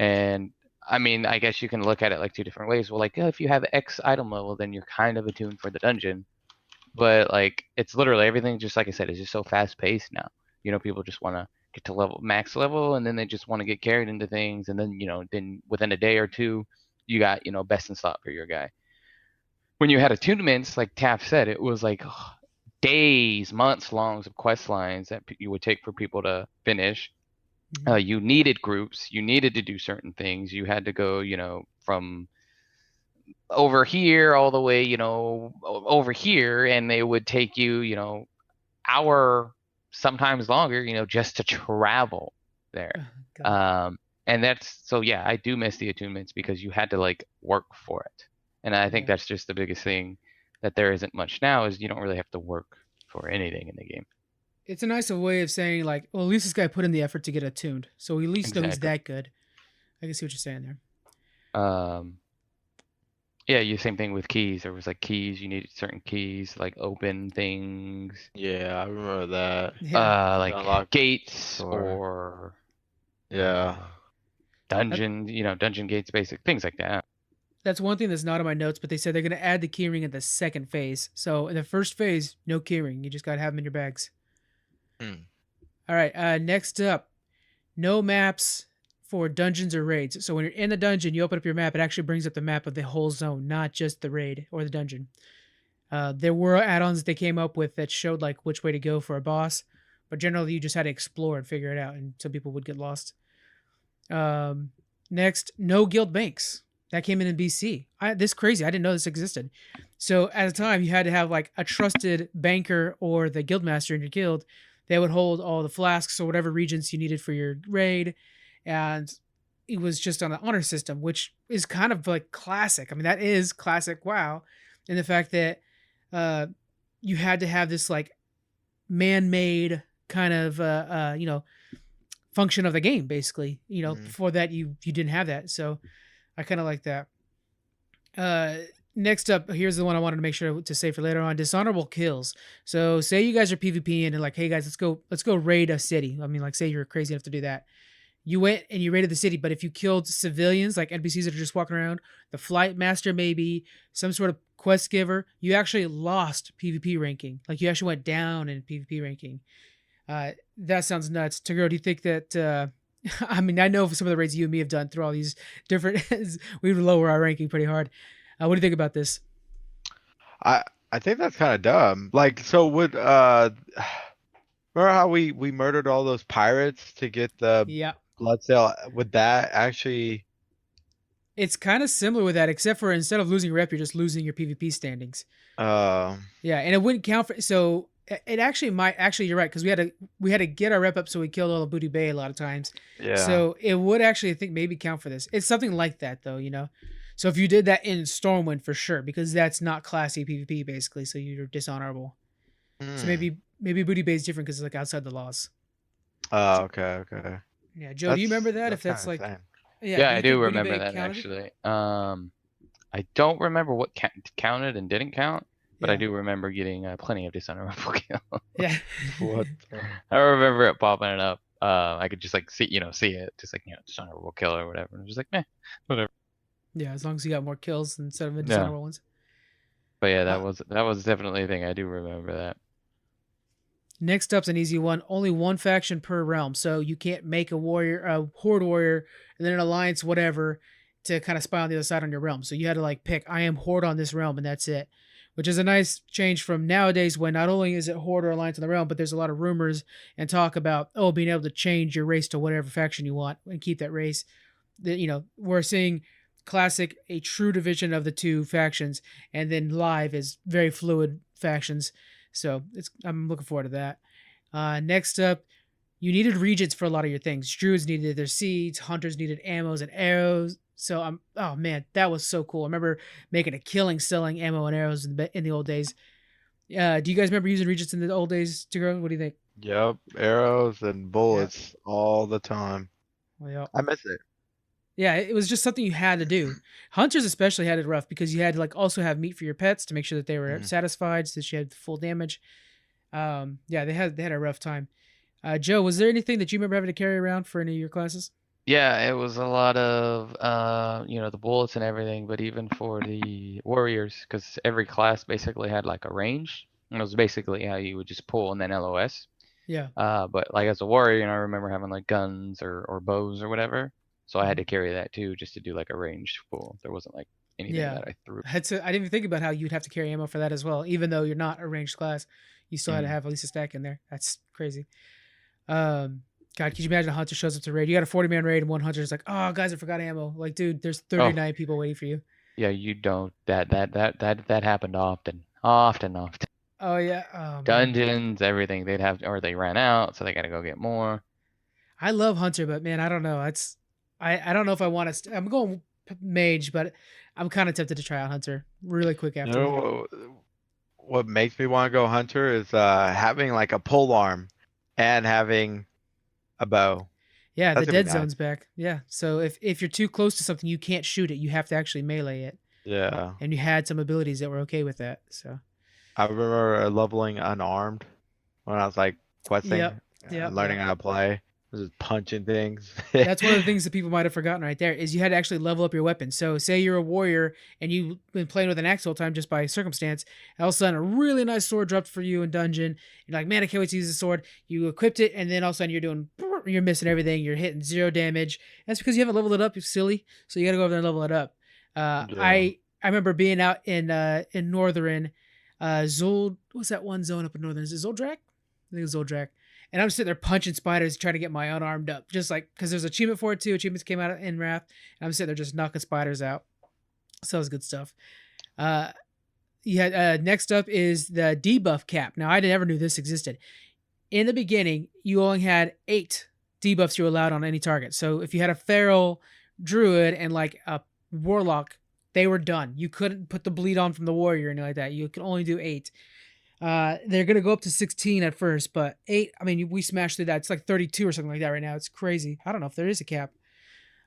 And I mean, I guess you can look at it like 2 different ways. Well, like, if you have X item level, then you're kind of attuned for the dungeon. But like, it's literally everything, just like I said, is just so fast paced now. People just want to get to max level, and then they just want to get carried into things, and then then within a day or two, you got best in slot for your guy. When you had attunements, like Taff said, it was like days, months longs of quest lines that you would take for people to finish. You needed groups, you needed to do certain things. You had to go, from over here all the way, over here, and they would take you, hour, sometimes longer, just to travel there. And that's, so yeah, I do miss the attunements because you had to like work for it. And I think that's just the biggest thing, that there isn't much now, is you don't really have to work for anything in the game. It's a nice way of saying like, well, at least this guy put in the effort to get attuned, so we at least know he's that good. I can see what you're saying there. Yeah, same thing with keys. There was like keys, you needed certain keys, like open things. Yeah, I remember that. Yeah. Like Unlock gates or- or Yeah. dungeon, dungeon gates, basic things like that. That's one thing that's not in my notes, but they said they're going to add the keyring in the second phase. So in the first phase, no keyring. You just got to have them in your bags. All right. Next up, no maps for dungeons or raids. So when you're in the dungeon, you open up your map. It actually brings up the map of the whole zone, not just the raid or the dungeon. There were add-ons that they came up with that showed like which way to go for a boss, but generally you just had to explore and figure it out, and some people would get lost. Next, no guild banks. That came in BC. This is crazy. I didn't know this existed. So at the time, you had to have like a trusted banker or the guild master in your guild. They would hold all the flasks or whatever regions you needed for your raid. And it was just on an honor system, which is kind of like classic. I mean, that is classic WoW. And the fact that you had to have this like man-made kind of function of the game, basically. Mhm. Before that you didn't have that, so I kind of like that. Next up, here's the one I wanted to make sure to say for later on: dishonorable kills. So say you guys are PvPing and like, hey guys, let's go raid a city. I mean, like, say you're crazy enough to do that. You went and you raided the city, but if you killed civilians, like NPCs that are just walking around, the flight master, maybe some sort of quest giver, you actually lost PvP ranking. Like, you actually went down in PvP ranking. That sounds nuts. Tagiro, do you think that? I mean, I know for some of the raids you and me have done through all these different, we would lower our ranking pretty hard. What do you think about this? I think that's kind of dumb. Like, so would remember how we murdered all those pirates to get the Yeah, blood sale? Would that actually? it's kind of similar with that, except for instead of losing rep, you're just losing your PvP standings. Uh, Yeah, and it wouldn't count for. So it actually might. Actually, you're right, because we had to get our rep up, so we killed all the booty bay a lot of times. yeah. So it would actually, I think, maybe count for this. It's something like that, though. So if you did that in Stormwind, for sure, because that's not classy PvP, basically. So you're dishonorable. So Hmm. maybe booty bay is different because it's like outside the laws. Oh, okay. Yeah, Joe, do you remember that? If that's kinda like, insane. yeah, Yeah, do you I do think booty remember bay that counted? actually. I don't remember what counted and didn't count, but I Yeah. do remember getting plenty of dishonorable kills. Yeah. What? I remember it popping it up. I could just like see it, just like dishonorable kill or whatever. And I'm just like, meh, whatever. Yeah, as long as you got more kills instead of the Yeah. dishonorable ones. But yeah, Uh, that was definitely a thing. I do remember that. Next up's an easy one. Only one faction per realm, so you can't make a horde warrior, and then an alliance, whatever, to kind of spy on the other side on your realm. So you had to like pick, I am horde on this realm, and that's it. Which is a nice change from nowadays, when not only is it horde or alliance on the realm, but there's a lot of rumors and talk about being able to change your race to whatever faction you want and keep that race. We're seeing classic a true division of the two factions, and then live is very fluid factions. So I'm looking forward to that. Next up, you needed regents for a lot of your things. Druids needed their seeds, hunters needed ammos and arrows. So oh man, that was so cool. I remember making a killing selling ammo and arrows in the old days. Do you guys remember using regents in the old days, Tigro? What do you think? Yep, arrows and bullets all the time. Well, yeah. I miss it. Yeah, it was just something you had to do. Hunters especially had it rough because you had to like also have meat for your pets to make sure that they were Mhm. satisfied, so that you had full damage. Yeah, they had a rough time. Joe, was there anything that you remember having to carry around for any of your classes? Yeah, it was a lot of the bullets and everything, but even for the warriors, because every class basically had like a range, and it was basically how you would just pull and then LOS. Yeah. But like as a warrior, I remember having like guns or bows or whatever, so I had Mhm. to carry that too, just to do like a ranged pull. There wasn't like anything Yeah. that I threw. I didn't even think about how you'd have to carry ammo for that as well. Even though you're not a ranged class, you still had to Mm. have at least a stack in there. That's crazy. God, could you imagine a hunter shows up to raid? You got a 40-man raid and one hunter's like, oh guys, I forgot ammo. Like, dude, there's 39 people waiting for you. Yeah, you don't. That happened often. Often. Oh yeah. Oh man. Dungeons, everything. They'd have, or they ran out, so they got to go get more. I love hunter, but man, I don't know. I don't know if I want to. I'm going mage, but I'm kind of tempted to try out hunter really quick You after. know what makes me want to go hunter is having like a pole arm and having a bow. Yeah, That's the gonna be dead nice. zone's back. Yeah, so if you're too close to something, you can't shoot it. You have to actually melee it. Yeah. And you had some abilities that were okay with that. So I remember leveling unarmed when I was like questing Yep, and learning how to play. I was just punching things. that's one of the things that people might have forgotten right there is you had to actually level up your weapon. So say you're a warrior and you've been playing with an axe all the time just by circumstance, and all of a sudden a really nice sword dropped for you in dungeon. You're like, man, I can't wait to use the sword. You equipped it, and then all of a sudden you're missing everything. You're hitting 0 damage. That's because you haven't leveled it up. You're silly. So you got to go over there and level it up. Yeah. I remember being out in northern Zold. What's that one zone up in northern? Is it Zoldrak? I think it's Zoldrak. And I'm sitting there punching spiders, trying to get my unarmed up, just like because there's achievement for it too. Achievements came out in Wrath, and I'm sitting there just knocking spiders out. So that was good stuff. Next up is the debuff cap. Now I never knew this existed. In the beginning, you only had 8 debuffs you allowed on any target. So if you had a feral druid and like a warlock, they were done. You couldn't put the bleed on from the warrior or anything like that. You could only do 8. They're gonna go up to 16 at first, but 8. I mean, we smashed through that. It's like 32 or something like that right now. It's crazy. I don't know if there is a cap.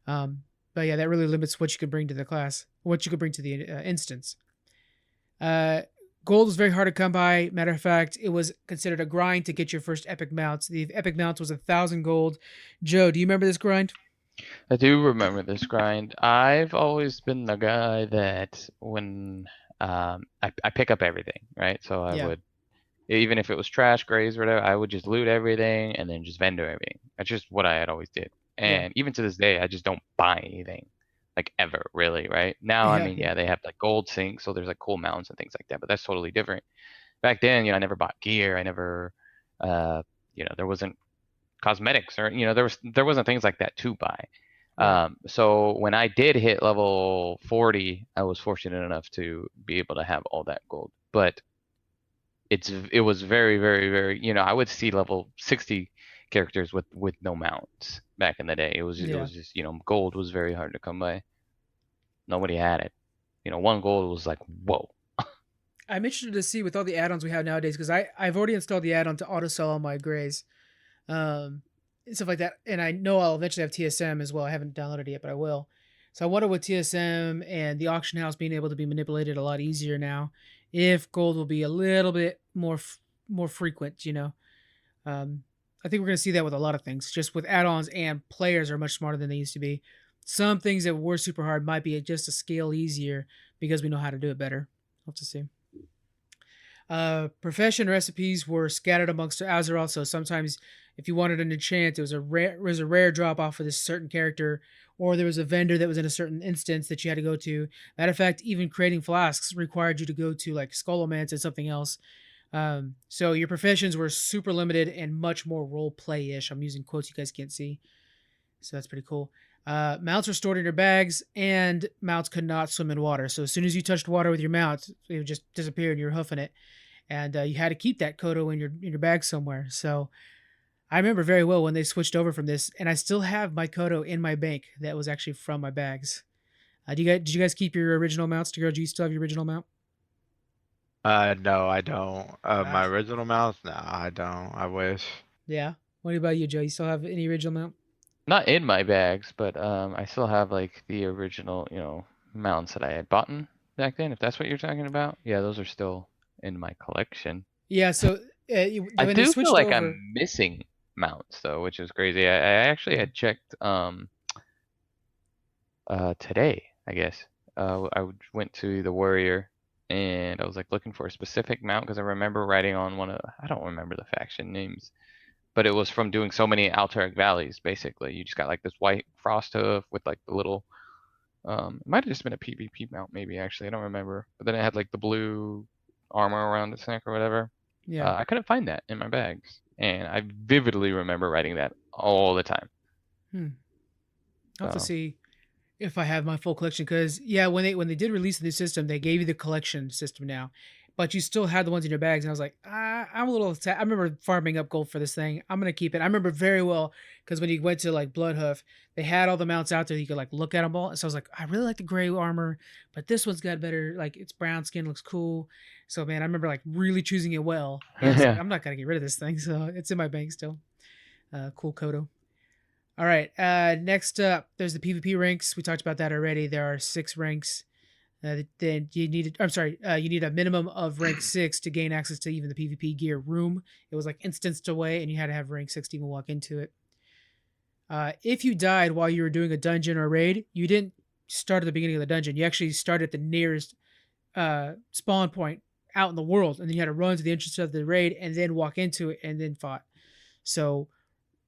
But yeah, that really limits what you could bring to the class, what you could bring to the instance. Uh, Gold was very hard to come by. Matter of fact, it was considered a grind to get your first epic mounts. The epic mounts was 1,000 gold. Joe, do you remember this grind? I do remember this grind. I've always been the guy that when I pick up everything, right? So I Yeah. would, even if it was trash, grays, or whatever, I would just loot everything and then just vendor everything. That's just what I had always did. Yeah. And even to this day, I just don't buy anything, like ever, really, right? Now, I Yeah, mean, yeah. yeah, they have like gold sinks, so there's like cool mounts and things like that, but that's totally different. Back then, I never bought gear. I never, there wasn't cosmetics or, there wasn't things like that to buy. Right. So when I did hit level 40, I was fortunate enough to be able to have all that gold. But it was very, very, very, I would see level 60 characters with no mounts back in the day. It was Yeah. just, gold was very hard to come by. Nobody had it. 1 gold was like, whoa. I'm interested to see with all the add-ons we have nowadays because I've already installed the add-on to auto sell all my grays, and stuff like that. And I know I'll eventually have TSM as well. I haven't downloaded it yet, but I will. So I wonder with TSM and the auction house being able to be manipulated a lot easier now, if gold will be a little bit more frequent. I think we're going to see that with a lot of things. Just with add-ons, and players are much smarter than they used to be. Some things that were super hard might be just a scale easier because we know how to do it better. We'll have to see. Profession recipes were scattered amongst Azeroth, so sometimes if you wanted an enchant, it was a rare drop off for this certain character, or there was a vendor that was in a certain instance that you had to go to. Matter of fact, even creating flasks required you to go to like Scholomance and something else. So your professions were super limited and much more role play-ish. I'm using quotes you guys can't see, so that's pretty cool. Mounts were stored in your bags, and mounts could not swim in water. So as soon as you touched water with your mount, it would just disappear, and you're hoofing it. And you had to keep that kodo in your bag somewhere. So I remember very well when they switched over from this, and I still have my kodo in my bank that was actually from my bags. Did you guys keep your original mounts? Do you still have your original mount? No, I don't. My Ah, original mouse? No, I don't. I wish. yeah. What about you, Joe? You still have any original mount? Not in my bags, but I still have like the original, mounts that I had bought back then, if that's what you're talking about. Yeah, those are still in my collection. Yeah. So I when they do feel switched like over, I'm missing mounts though, which is crazy. I actually had checked today, I guess. Went to the Warrior and I was like looking for a specific mount because I remember writing on I don't remember the faction names, but it was from doing so many Alterac Valleys, basically. You just got like this white frost hoof with like the little, it might have just been a PvP mount maybe actually, I don't remember. But then it had like the blue armor around its neck or whatever. yeah. I couldn't find that in my bags. And I vividly remember writing that all the time. I'll have to So, see if I have my full collection because yeah, when they did release the new system, they gave you the collection system now, but you still had the ones in your bags. And I was like, I'm a little. I remember farming up gold for this thing. I'm gonna keep it. I remember very well because when you went to like Bloodhoof, they had all the mounts out there. You could like look at them all. And so I was like, I really like the gray armor, but this one's got better. Like its brown skin looks cool. So man, I remember like really choosing it well. And I was like, yeah. I'm not gonna get rid of this thing. So it's in my bank still. Cool Kodo. All right. Next up, there's the PvP ranks. We talked about that already. There are 6 ranks. Then you need. I'm sorry. You need a minimum of rank 6 to gain access to even the PvP gear room. It was like instanced away, and you had to have rank 6 to even walk into it. If you died while you were doing a dungeon or raid, you didn't start at the beginning of the dungeon. You actually started at the nearest spawn point out in the world, and then you had to run to the entrance of the raid and then walk into it and then fought. So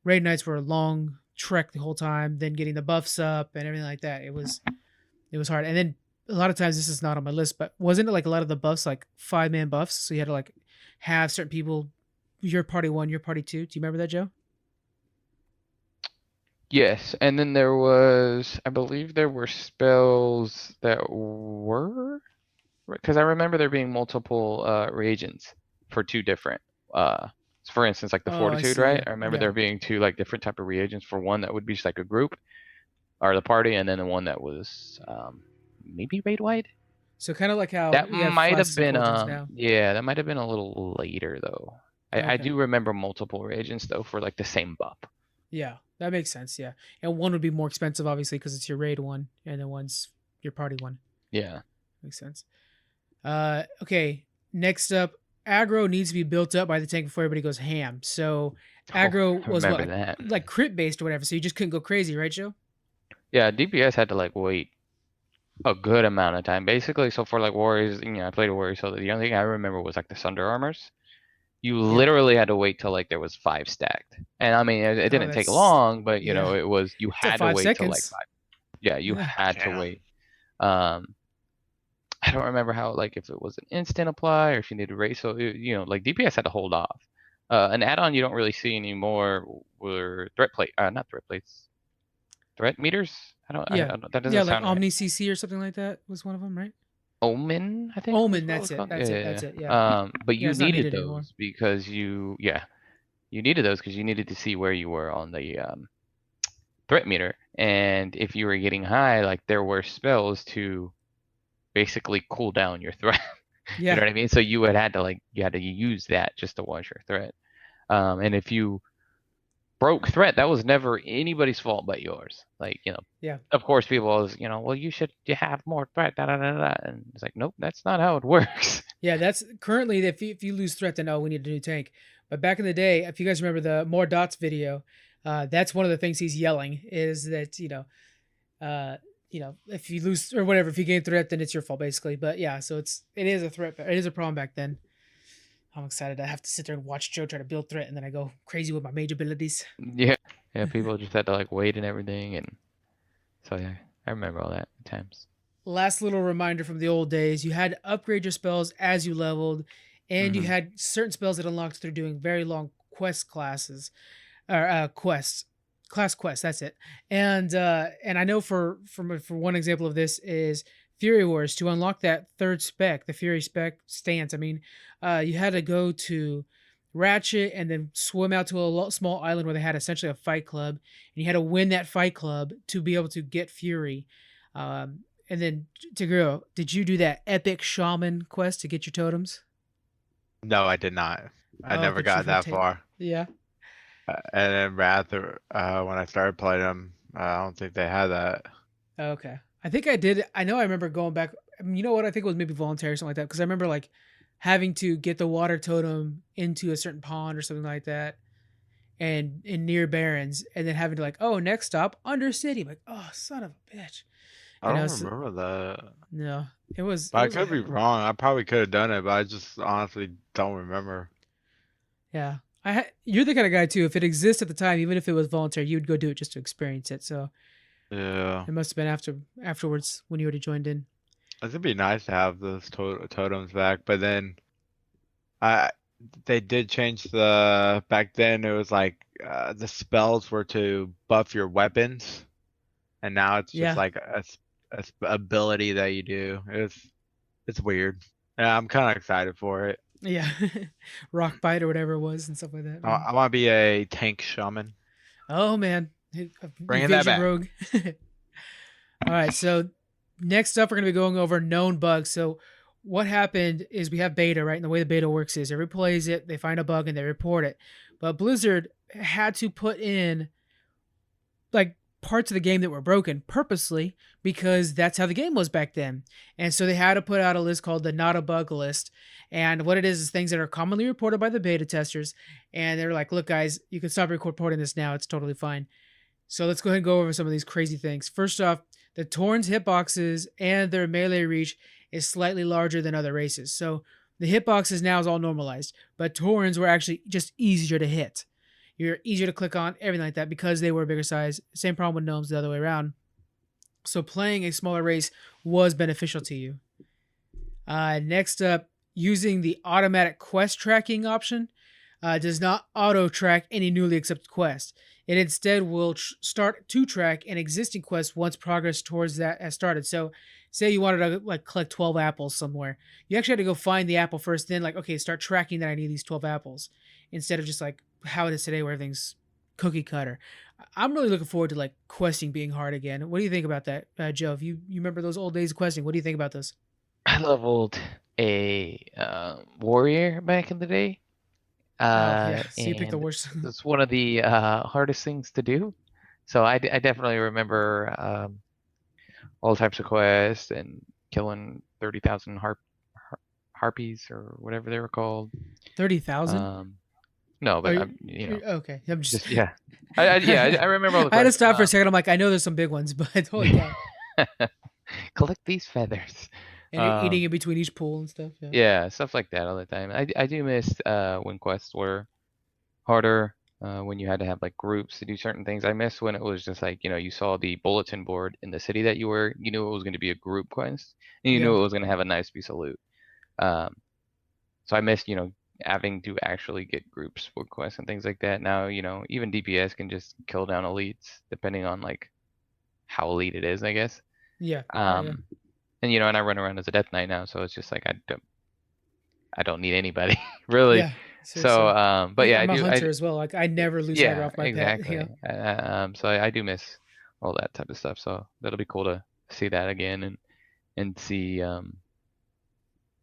raid nights were a long trek the whole time, then getting the buffs up and everything like that. It was hard. And then a lot of times, this is not on my list, but wasn't it like a lot of the buffs like 5-man buffs? So you had to like have certain people, your party 1, your party 2. Do you remember that, Joe? Yes, and then there was, I believe there were spells that were, because I remember there being multiple reagents for 2 different, for instance, like the Oh, I Fortitude, see. right? Yeah. I remember Yeah. there being 2 like different type of reagents for one that would be just like a group or the party, and then the one that was maybe raid wide. So kind of like how That we have might have flasks and been cauldrons now. yeah, that might have been a little later though. I Okay. do remember multiple reagents though for like the same buff. Yeah, that makes sense. Yeah, and one would be more expensive, obviously, because it's your raid one, and then one's your party one. Yeah. Makes sense. Okay. Next up, aggro needs to be built up by the tank before everybody goes ham. So Oh, aggro I was what, remember that. like crit based or whatever. So you just couldn't go crazy, right, Joe? Yeah, DPS had to like wait a good amount of time. Basically, so for like warriors, I played a warrior, so the only thing I remember was like the Sunder armors. You Yeah. literally had to wait till like there was 5 stacked. And I mean, it Oh, didn't take that's long, but yeah. it was you Still had to five wait till like seconds. 5. Yeah, you Yeah. had to Damn. wait. I don't remember how like if it was an instant apply or if you needed to rate. So like DPS had to hold off. An add-on you don't really see anymore were threat plate, not threat plates, threat meters. Yeah. That Yeah, doesn't like sound right. Omni CC or something like that was one of them, right? Omen, I think was Omen, what it that's was it. called. That's it. Yeah, That's yeah, it. yeah. Yeah. But Yeah, you it's not needed needed anymore. those because you needed those because you needed to see where you were on the threat meter, and if you were getting high, like there were spells to basically cool down your threat. You know Yeah. what I mean? So you had to use that just to watch your threat. And if you broke threat, that was never anybody's fault but yours. Like, Yeah. of course people always, well, you have more threat, da da da da. And it's like, nope, that's not how it works. Yeah, that's currently if you lose threat, then oh, we need a new tank. But back in the day, if you guys remember the More Dots video, that's one of the things he's yelling is that if you lose or whatever, if you gain threat, then it's your fault basically. But yeah, so it is a threat. It is a problem back then. I'm excited. I have to sit there and watch Joe try to build threat, and then I go crazy with my mage abilities. Yeah. Yeah, people just had to like wait and everything, and so yeah, I remember all that times. Last little reminder from the old days: you had to upgrade your spells as you leveled, and you Hmm. had certain spells that unlocked through doing very long quest classes or quests. Class quest, that's it. And I know for one example of this is Fury Wars. To unlock that third spec, the Fury spec stance, I mean, you had to go to Ratchet and then swim out to a small island where they had essentially a fight club, and you had to win that fight club to be able to get Fury. And then Tigro, did you do that epic shaman quest to get your totems? No, I did not. I Oh, never the true got that rotate. far. Yeah. And then Wrath, when I started playing them, I don't think they had that. Okay. I think I did. I know I remember going back. I mean, you know what? I think it was maybe voluntary or something like that. Because I remember like having to get the water totem into a certain pond or something like that, and in near Barrens, and then having to like, oh, next stop Undercity. I'm like, oh, son of a bitch. I You know, don't remember that. no, it was. But It I was a could be wrong. I probably could have done it, but I just honestly don't remember. yeah. You're the kind of guy too. If it exists at the time, even if it was voluntary, you would go do it just to experience it. So Yeah. it must have been afterwards when you already joined in. It'd be nice to have those totems back, but then I they did change back then it was like the spells were to buff your weapons, and now it's just Yeah. like ability that you do. It's weird. Yeah, I'm kind of excited for it. Yeah. Rock bite or whatever it was and stuff like that. Man. I want to be a tank shaman. Oh man, Bringing that evasion back. rogue. All right, so next up we're gonna be going over known bugs. So what happened is we have beta, right? And the way the beta works is everybody plays it, they find a bug and they report it. But Blizzard had to put in like parts of the game that were broken purposely because that's how the game was back then. And so they had to put out a list called the not a bug list. And what it is things that are commonly reported by the beta testers. And they're like, look, guys, you can stop reporting this now. It's totally fine. So let's go ahead and go over some of these crazy things. First off, the Torn's hitboxes and their melee reach is slightly larger than other races. So the hitboxes now is all normalized, but Torns were actually just easier to hit. You're easier to click on, everything like that, because they were a bigger size. Same problem with gnomes the other way around. So playing a smaller race was beneficial to you. Next up, using the automatic quest tracking option does not auto track any newly accepted quest. It instead will start to track an existing quest once progress towards that has started. So say you wanted to like collect 12 apples somewhere. You actually had to go find the apple first, then like, okay, start tracking that I need these 12 apples instead of just like how it is today where everything's cookie cutter. I'm really looking forward to like questing being hard again. What do you think about that, Joe? If you remember those old days of questing, what do you think about this? I leveled a warrior back in the day, Oh yeah, so you picked the and worst. it's one of the hardest things to do. So I definitely remember all types of quests and killing 30,000 harpies or whatever they were called. 30,000? Um, no, Are but you? I'm, you know, Okay, I'm just. just yeah. I remember all the I had to quests. stop for a second. I'm like, I know there's some big ones, but holy cow! Collect these feathers. And you're eating Um, in between each pool and stuff. Yeah. yeah, stuff like that all the time. I do miss when quests were harder, when you had to have like groups to do certain things. I miss when it was just like, you saw the bulletin board in the city that you knew it was going to be a group quest, and you Yeah. knew it was going to have a nice piece of loot. Um, so I missed, having to actually get groups for quests and things like that. Now, even DPS can just kill down elites depending on like how elite it is, I guess. Yeah. Yeah. Um, and I run around as a Death Knight now, so it's just like I don't need anybody really. Yeah. So, Seriously. but yeah, I'm a hunter as well. Like I never lose aggro yeah, off my pet. exactly. Yeah. So I do miss all that type of stuff. So that'll be cool to see that again and see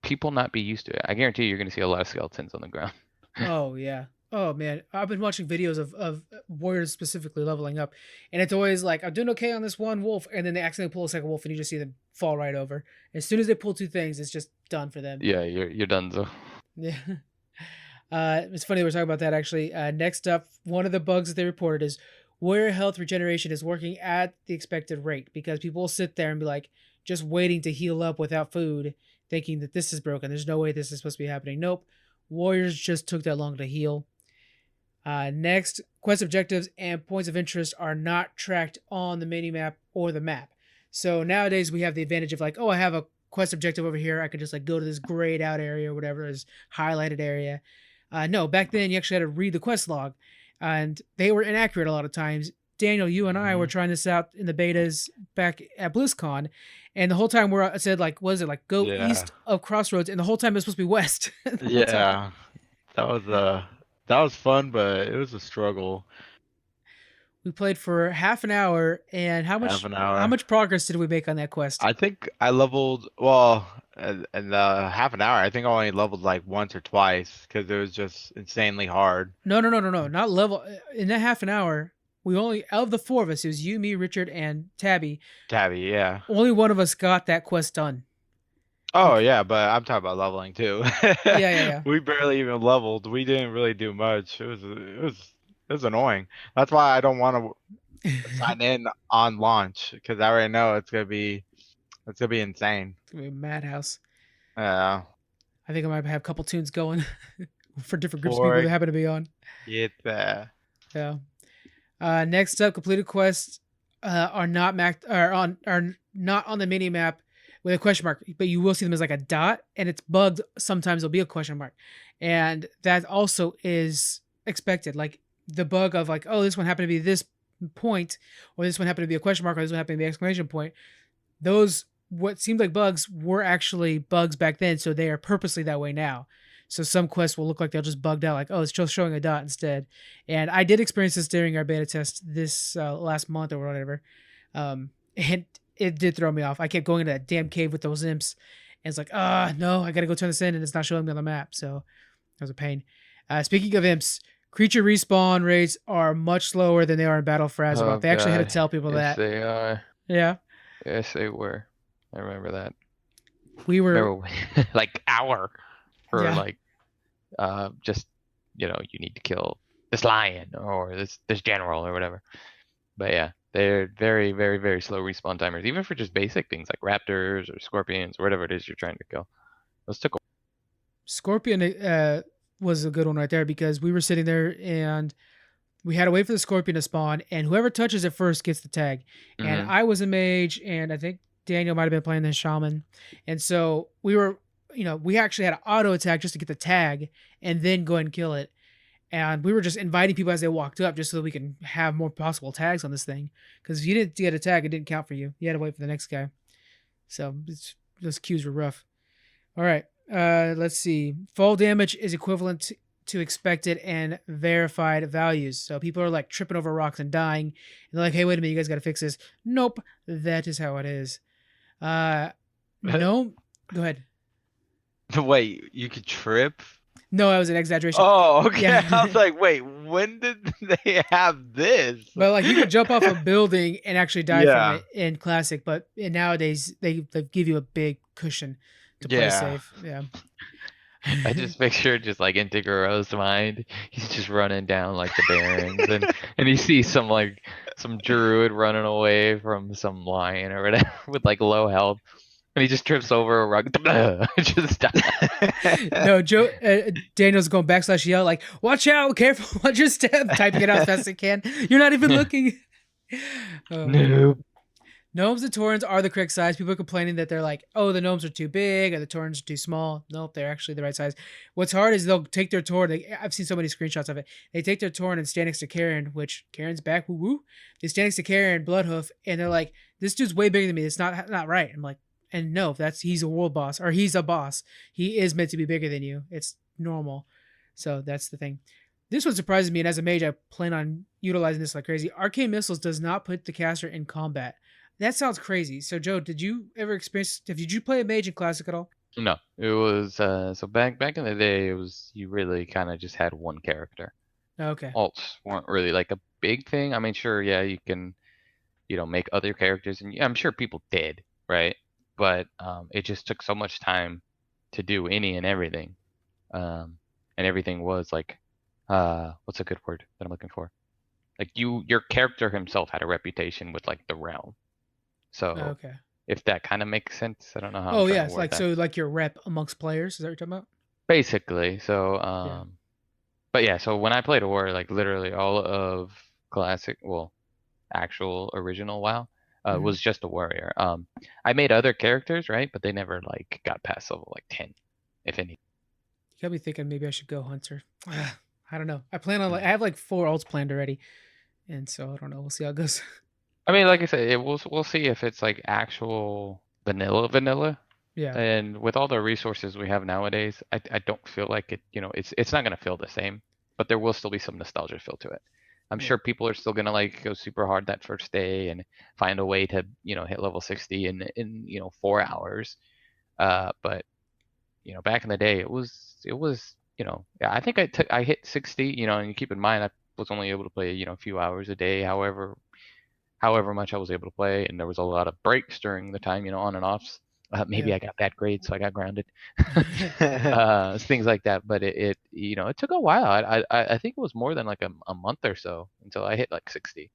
people not be used to it. I guarantee you're going to see a lot of skeletons on the ground. Oh yeah. Oh man, I've been watching videos of warriors specifically leveling up, and it's always like I'm doing okay on this one wolf, and then they accidentally pull a second wolf, and you just see them fall right over. As soon as they pull two things, it's just done for them. Yeah, you're done. So Yeah. It's funny we're talking about that actually. Next up, one of the bugs that they reported is warrior health regeneration is working at the expected rate because people will sit there and be like just waiting to heal up without food, thinking that this is broken. There's no way this is supposed to be happening. Nope. Warriors just took that long to heal. Next, quest objectives and points of interest are not tracked on the minimap or the map. So nowadays we have the advantage of like, oh, I have a quest objective over here. I can just like go to this grayed out area or whatever, this highlighted area. No, back then you actually had to read the quest log, and they were inaccurate a lot of times. Daniel, you and I were trying this out in the betas back at BlizzCon, and the whole time I said like, what is it like? Go Yeah. east of Crossroads, and the whole time it was supposed to be west. The whole time. Yeah, that was fun, but it was a struggle. We played for half an hour, and Half an how hour. much progress did we make on that quest? I think I leveled well in the half an hour. I think I only leveled like once or twice because it was just insanely hard. No, not level. In that half an hour, we only out of the four of us, it was you, me, Richard, and Tabby. Tabby, yeah. Only one of us got that quest done. Oh yeah, but I'm talking about leveling too. Yeah. We barely even leveled. We didn't really do much. It was annoying. That's why I don't want to sign in on launch because I already know it's gonna be insane. It's gonna be a madhouse. Yeah. I think I might have a couple tunes going for different groups of people For that happen to be on. get there. Yeah. Next up, completed quests are not are not on the mini map with a question mark, but you will see them as like a dot, and it's bugged. Sometimes there'll be a question mark, and that also is expected. Like the bug of like, oh, this one happened to be this point, or this one happened to be a question mark, or this one happened to be an exclamation point. Those what seemed like bugs were actually bugs back then, so they are purposely that way now. So some quests will look like they're just bugged out, like, oh, it's just showing a dot instead. And I did experience this during our beta test this last month or whatever. And it did throw me off. I kept going into that damn cave with those imps. And it's like, no, I got to go turn this in, and it's not showing me on the map. So that was a pain. Speaking of imps, creature respawn rates are much slower than they are in Battle for Azeroth. oh They actually had to god, tell people yes that. they are. Yeah. Yes they were. I remember that. We were. Remember like hour for Yeah. like just you need to kill this lion or this general or whatever. But yeah, they're very, very, very slow respawn timers, even for just basic things like raptors or scorpions or whatever it is you're trying to kill. Those took a Scorpion was a good one right there because we were sitting there and we had to wait for the Scorpion to spawn, and whoever touches it first gets the tag. And I was a mage, and I think Daniel might have been playing the Shaman. And so we were, we actually had an auto attack just to get the tag and then go ahead and kill it. And we were just inviting people as they walked up just so that we can have more possible tags on this thing. Because if you didn't get a tag, it didn't count for you. You had to wait for the next guy. So those queues were rough. All right. Let's see. Fall damage is equivalent to expected and verified values. So people are like tripping over rocks and dying. And they're like, hey, wait a minute, you guys got to fix this. Nope. That is how it is. No. Go ahead. Wait, you could trip? No, that was an exaggeration. Oh, okay. Yeah. I was like, wait, when did they have this? But like you could jump off a building and actually die from Yeah. it in classic, but nowadays they give you a big cushion to play Yeah. safe. Yeah. I just picture just like in Tiguro's mind, he's just running down like the barrens and he sees some druid running away from some lion or whatever with like low health. And he just trips over a rug. Just dies. No, Daniel's going /yell like, watch out, careful, watch your step, typing it out as fast as he can. You're not even looking. Oh, man. Nope. Gnomes and Taurens are the correct size. People are complaining that they're like, oh, the gnomes are too big or the Taurens are too small. Nope, they're actually the right size. What's hard is they'll take their Tauren. I've seen so many screenshots of it. They take their Tauren and stand next to Karen, which Karen's back, woo woo. They stand next to Karen, Bloodhoof, and they're like, this dude's way bigger than me. It's not right. I'm like, and no, he's a world boss or he's a boss. He is meant to be bigger than you. It's normal. So that's the thing. This one surprises me, and as a mage, I plan on utilizing this like crazy. Arcane Missiles does not put the caster in combat. That sounds crazy. So, Joe, did you ever experience? Did you play a mage in Classic at all? No, it was so back in the day, it was you really kind of just had one character. Okay. Alts weren't really like a big thing. I mean, sure, yeah, you can, make other characters, and I'm sure people did, right? But it just took so much time to do any and everything, and everything was like, what's a good word that I'm looking for? Like your character himself had a reputation with like the realm. So Okay. if that kind of makes sense, I don't know how. Oh yeah, it's like that. So like your rep amongst players. Is that what you're talking about? Basically. So Yeah. but yeah, so when I played a war, like literally all of classic, well, actual original WoW, was just a warrior. I made other characters, right? But they never like got past level like 10, if any. You got me thinking maybe I should go hunter. I don't know. I plan on I have like 4 ults planned already, and so I don't know. We'll see how it goes. I mean, like I said, we'll see if it's like actual vanilla. Yeah. And with all the resources we have nowadays, I don't feel like it, it's not gonna feel the same, but there will still be some nostalgia feel to it. I'm sure people are still gonna like go super hard that first day and find a way to, hit level 60 in 4 hours. But back in the day, it was, yeah, I think I hit 60, and you keep in mind I was only able to play, a few hours a day, however much I was able to play, and there was a lot of breaks during the time, on and offs. Maybe I got bad grades, so I got grounded. Things like that. But it took a while. I think it was more than like a month or so until I hit like 60.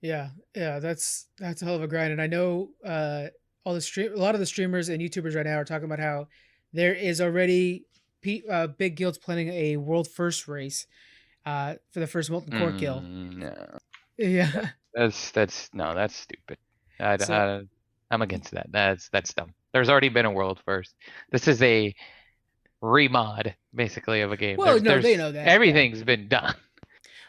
Yeah, that's a hell of a grind, and I know a lot of the streamers and YouTubers right now are talking about how there is already big guilds planning a world first race for the first molten core kill. No. Yeah, that's stupid. I'm against that. That's dumb. There's already been a world first. This is a remod, basically, of a game. Well, no, they know that. Everything's been done.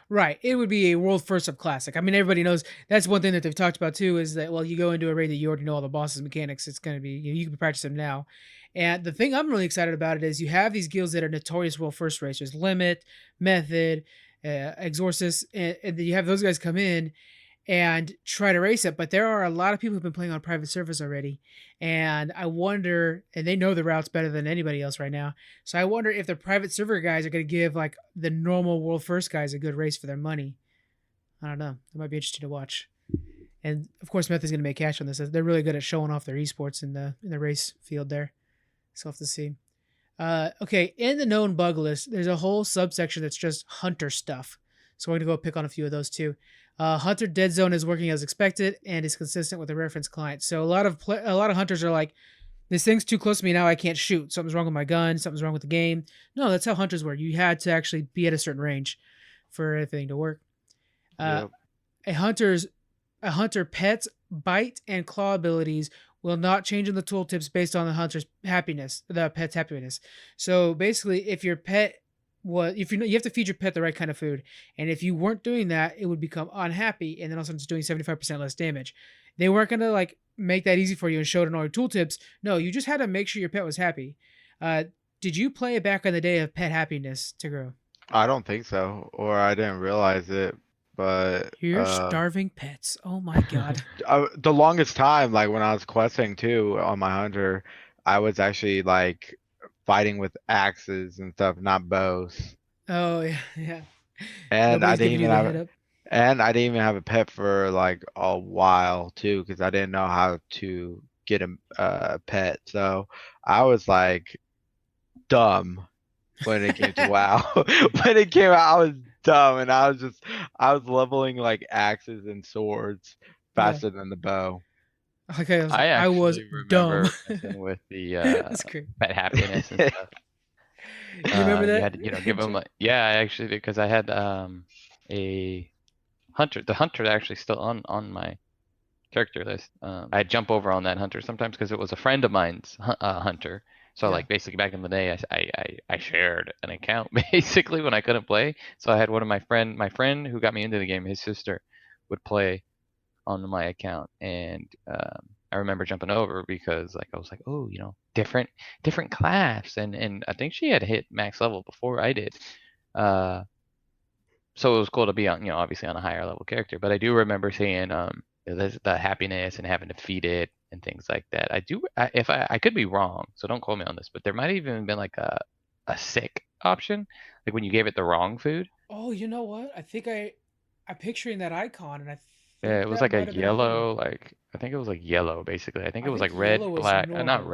Right. It would be a world first of classic. I mean, everybody knows that's one thing that they've talked about too is that, well, you go into a raid that you already know all the bosses' mechanics. It's going to be, you can practice them now. And the thing I'm really excited about it is you have these guilds that are notorious world first racers, Limit, Method, Exorcist, and you have those guys come in and try to race it. But there are a lot of people who've been playing on private servers already. And I wonder, and they know the routes better than anybody else right now. So I wonder if the private server guys are going to give like the normal world first guys a good race for their money. I don't know. It might be interesting to watch. And of course, Meth is going to make cash on this. They're really good at showing off their esports in the race field there. So we'll have to see. Okay, in the known bug list, there's a whole subsection that's just hunter stuff. So we're going to go pick on a few of those too. Hunter Dead Zone is working as expected and is consistent with the reference client. So a lot of hunters are like, this thing's too close to me now. I can't shoot. Something's wrong with my gun. Something's wrong with the game. No, that's how hunters work. You had to actually be at a certain range for everything to work. Yep. A hunter pet's bite and claw abilities will not change in the tooltips based on the pet's happiness. So basically, if your pet you have to feed your pet the right kind of food, and if you weren't doing that, it would become unhappy, and then also it's doing 75% less damage. They weren't gonna like make that easy for you and show it in all your tooltips. No, you just had to make sure your pet was happy. Did you play it back in the day of pet happiness, Tigro? I don't think so, or I didn't realize it. but You're starving pets. Oh my god. the longest time, like when I was questing too on my hunter, I was actually like fighting with axes and stuff, not bows. Oh yeah, yeah. And I Nobody's didn't giving you even the have head up. and I didn't even have a pet for like a while too, because I didn't know how to get a pet. So I was like dumb when it came to WoW. When it came out, I was dumb, and I was leveling like axes and swords Yeah. faster than the bow. Okay, I I was actually dumb. remember messing with the That's great. pet happiness and stuff. You remember You that? had to, give them like, yeah, I actually did, because I had a hunter. The hunter actually still on my character list. I'd jump over on that hunter sometimes because it was a friend of mine's hunter. So Yeah. like basically back in the day, I shared an account basically when I couldn't play. So I had one of my friend who got me into the game. His sister would play on my account, and I remember jumping over because like I was like, oh, different class, and I think she had hit max level before I did. So it was cool to be on, obviously on a higher level character. But I do remember seeing the happiness and having to feed it and things like that. If I could be wrong, so don't quote me on this, but there might have even been like a sick option, like when you gave it the wrong food. Oh, you know what? I think I'm picturing that icon, and I Yeah, think it was that like a might have been a thing. yellow, like I think it was like yellow basically. I think I it was think like red, yellow was black, not normal.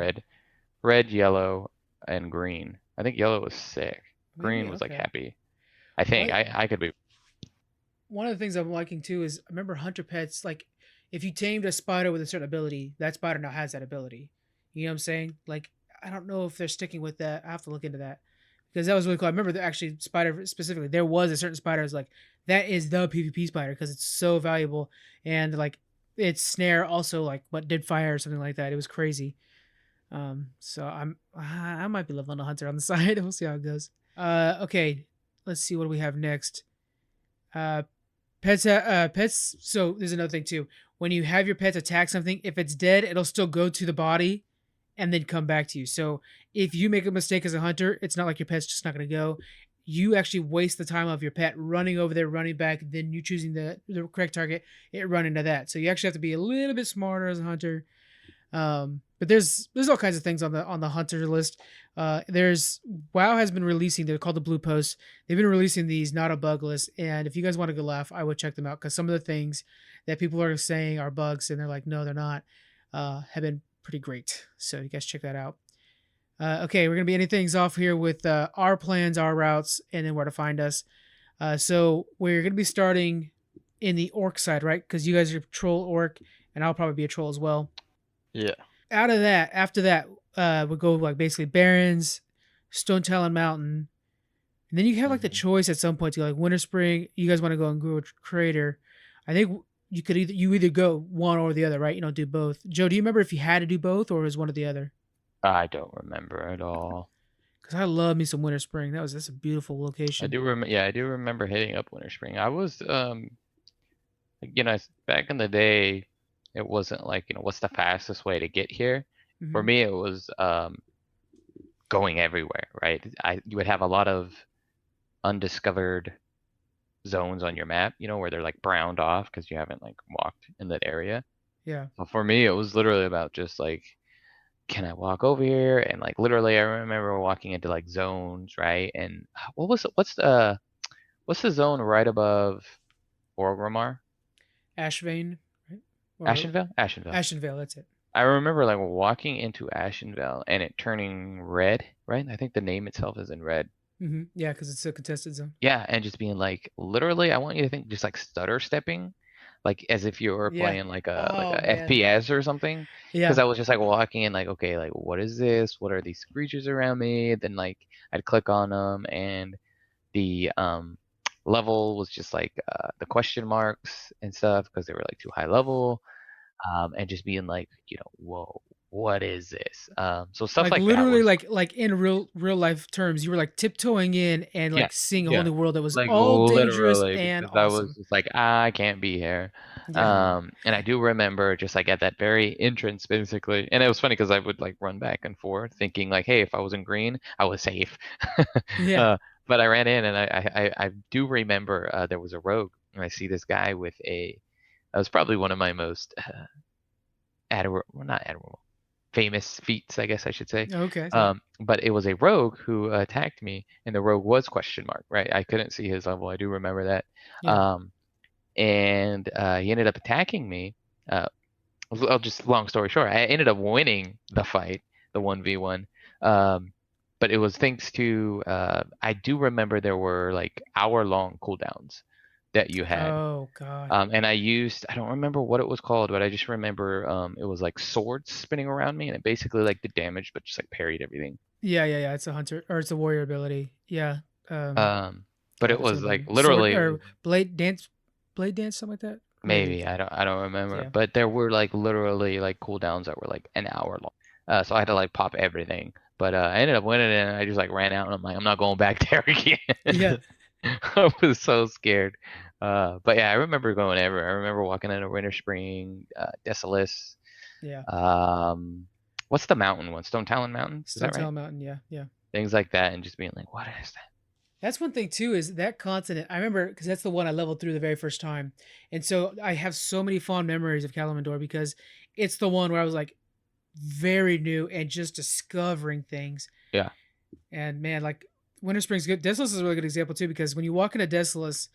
red, yellow, and green. I think yellow was sick. Maybe Green was like okay. happy. I think What I could be. one of the things I'm liking too is I remember hunter pets like if you tamed a spider with a certain ability, that spider now has that ability. You know what I'm saying? Like I don't know if they're sticking with that. I have to look into that because that was really cool. I remember that actually spider specifically. There was a certain spider was like that is the PvP spider because it's so valuable and like its snare also like what did fire or something like that. It was crazy. So I might be leveling a hunter on the side. We'll see how it goes. Okay, let's see what do we have next. Uh, pets. So there's another thing too. When you have your pets attack something, if it's dead, it'll still go to the body and then come back to you. So if you make a mistake as a hunter, it's not like your pet's just not gonna go. You actually waste the time of your pet running over there, running back, then you choosing the correct target, it running to that. So you actually have to be a little bit smarter as a hunter. But there's all kinds of things on the hunter list. There's WoW has been releasing. They're called the Blue Posts. They've been releasing these not a bug list, and if you guys want a good laugh, I would check them out because some of the things that people are saying are bugs, and they're like, no, they're not. Have been pretty great. So you guys check that out. Okay, we're gonna be ending things off here with our plans, our routes, and then where to find us. So we're gonna be starting in the orc side, right? Because you guys are troll orc, and I'll probably be a troll as well. Yeah. Out of that, after that, we go like basically Barrens, Stone Talon Mountain, and then you have like the choice at some point to go like Winter Spring. You guys want to go and grow a crater? I think you either go one or the other, right? You don't do both. Joe, do you remember if you had to do both or was one or the other? I don't remember at all. Because I love me some Winter Spring. That's a beautiful I location. do remember. Yeah, I do remember hitting up Winter Spring. I was back in the day, it wasn't like, what's the fastest way to get here? For Mhm. me, it was going everywhere, right? You would have a lot of undiscovered zones on your map, where they're like browned off because you haven't like walked in that area. Yeah. So for me, it was literally about just like, can I walk over here? And like literally, I remember walking into like zones, right? And what's the zone right above Orgrimmar? Ashvane, right? Or Ashenvale? Ashenvale. Ashenvale, that's it. I remember like walking into Ashenvale and it turning red, right? I think the name itself is in red. Yeah, because it's a contested zone. Yeah, and just being like, literally, I want you to think just like stutter stepping, like as if you were Yeah. playing like Oh a man. FPS or something. Because Yeah. I was just like walking in, like, okay, like what is this? What are these creatures around me? Then like I'd click on them, and the level was just like the question marks and stuff because they were like too high level. And just being like, whoa, what is this? So stuff Like like that literally was, like in real life terms, you were like tiptoeing in and yeah, like seeing a whole yeah, new world that was like all dangerous literally, and because I was awesome. just like, I can't be here. Yeah. And I do remember just like at that very entrance, basically, and it was funny because I would like run back and forth, thinking like, hey, if I was in green, I was safe. Yeah. uh, but I ran in, and I do remember there was a rogue and I see this guy with that was probably one of my most not admirable, famous feats, I guess I should say. Okay. But it was a rogue who attacked me, and the rogue was question mark, right? I couldn't see his level. I do remember that. Yeah. And he ended up attacking me. I'll just long story short, I ended up winning the fight, the 1v1. But it was thanks to I do remember there were like hour-long cooldowns that you had. Oh god. And I don't remember what it was called, but I just remember it was like swords spinning around me, and it basically like did damage, but just like parried everything. Yeah. It's a hunter or it's a warrior ability. Yeah. But yeah, it was there's like another sword literally or blade dance, something like that. maybe I don't remember, Yeah. but there were like literally like cooldowns that were like an hour long. So I had to like pop everything. But I ended up winning it, and I just like ran out, and I'm like, I'm not going back there again. Yeah. I was so scared. But yeah, I remember going everywhere. I remember walking into Winter Spring, Desolus. Yeah. What's the mountain one? Stone Talon Mountain? Is that right? Stone Mountain. Yeah. Things like that, and just being like, what is that? That's one thing too, is that continent. I remember because that's the one I leveled through the very first time, and so I have so many fond memories of Kalimdor because it's the one where I was like very new and just discovering things. Yeah. And man, like Winter Spring's good. Desolus is a really good example too, because when you walk into Desolus,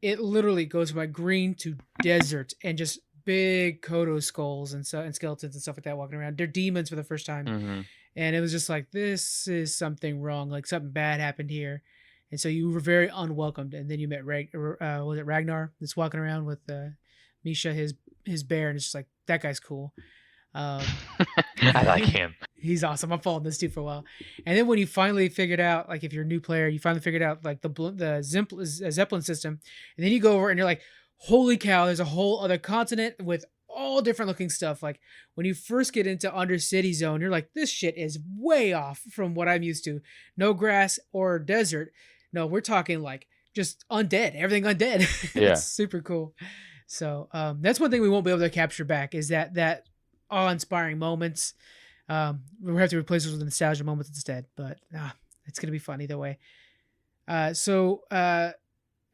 it literally goes from like green to desert and just big Kodo skulls and skeletons and stuff like that walking around. They're demons for the first time. Mm-hmm. And it was just like, this is something wrong. Like something bad happened here. And so you were very unwelcomed. And then you met was it Ragnar that's walking around with Misha, his bear. And it's just like, that guy's cool. I like him. He's awesome. I'm following this dude for a while. And then when you finally figured out, like if you're a new player, you finally figured out like the Zeppelin system. And then you go over and you're like, holy cow, there's a whole other continent with all different looking stuff. Like when you first get into Undercity Zone, you're like, this shit is way off from what I'm used to. No grass or desert. No, we're talking like just undead, everything undead. Yeah. It's super cool. So that's one thing we won't be able to capture back, is that awe-inspiring moments. We'll have to replace those with nostalgia moments instead, but it's gonna be fun either way. So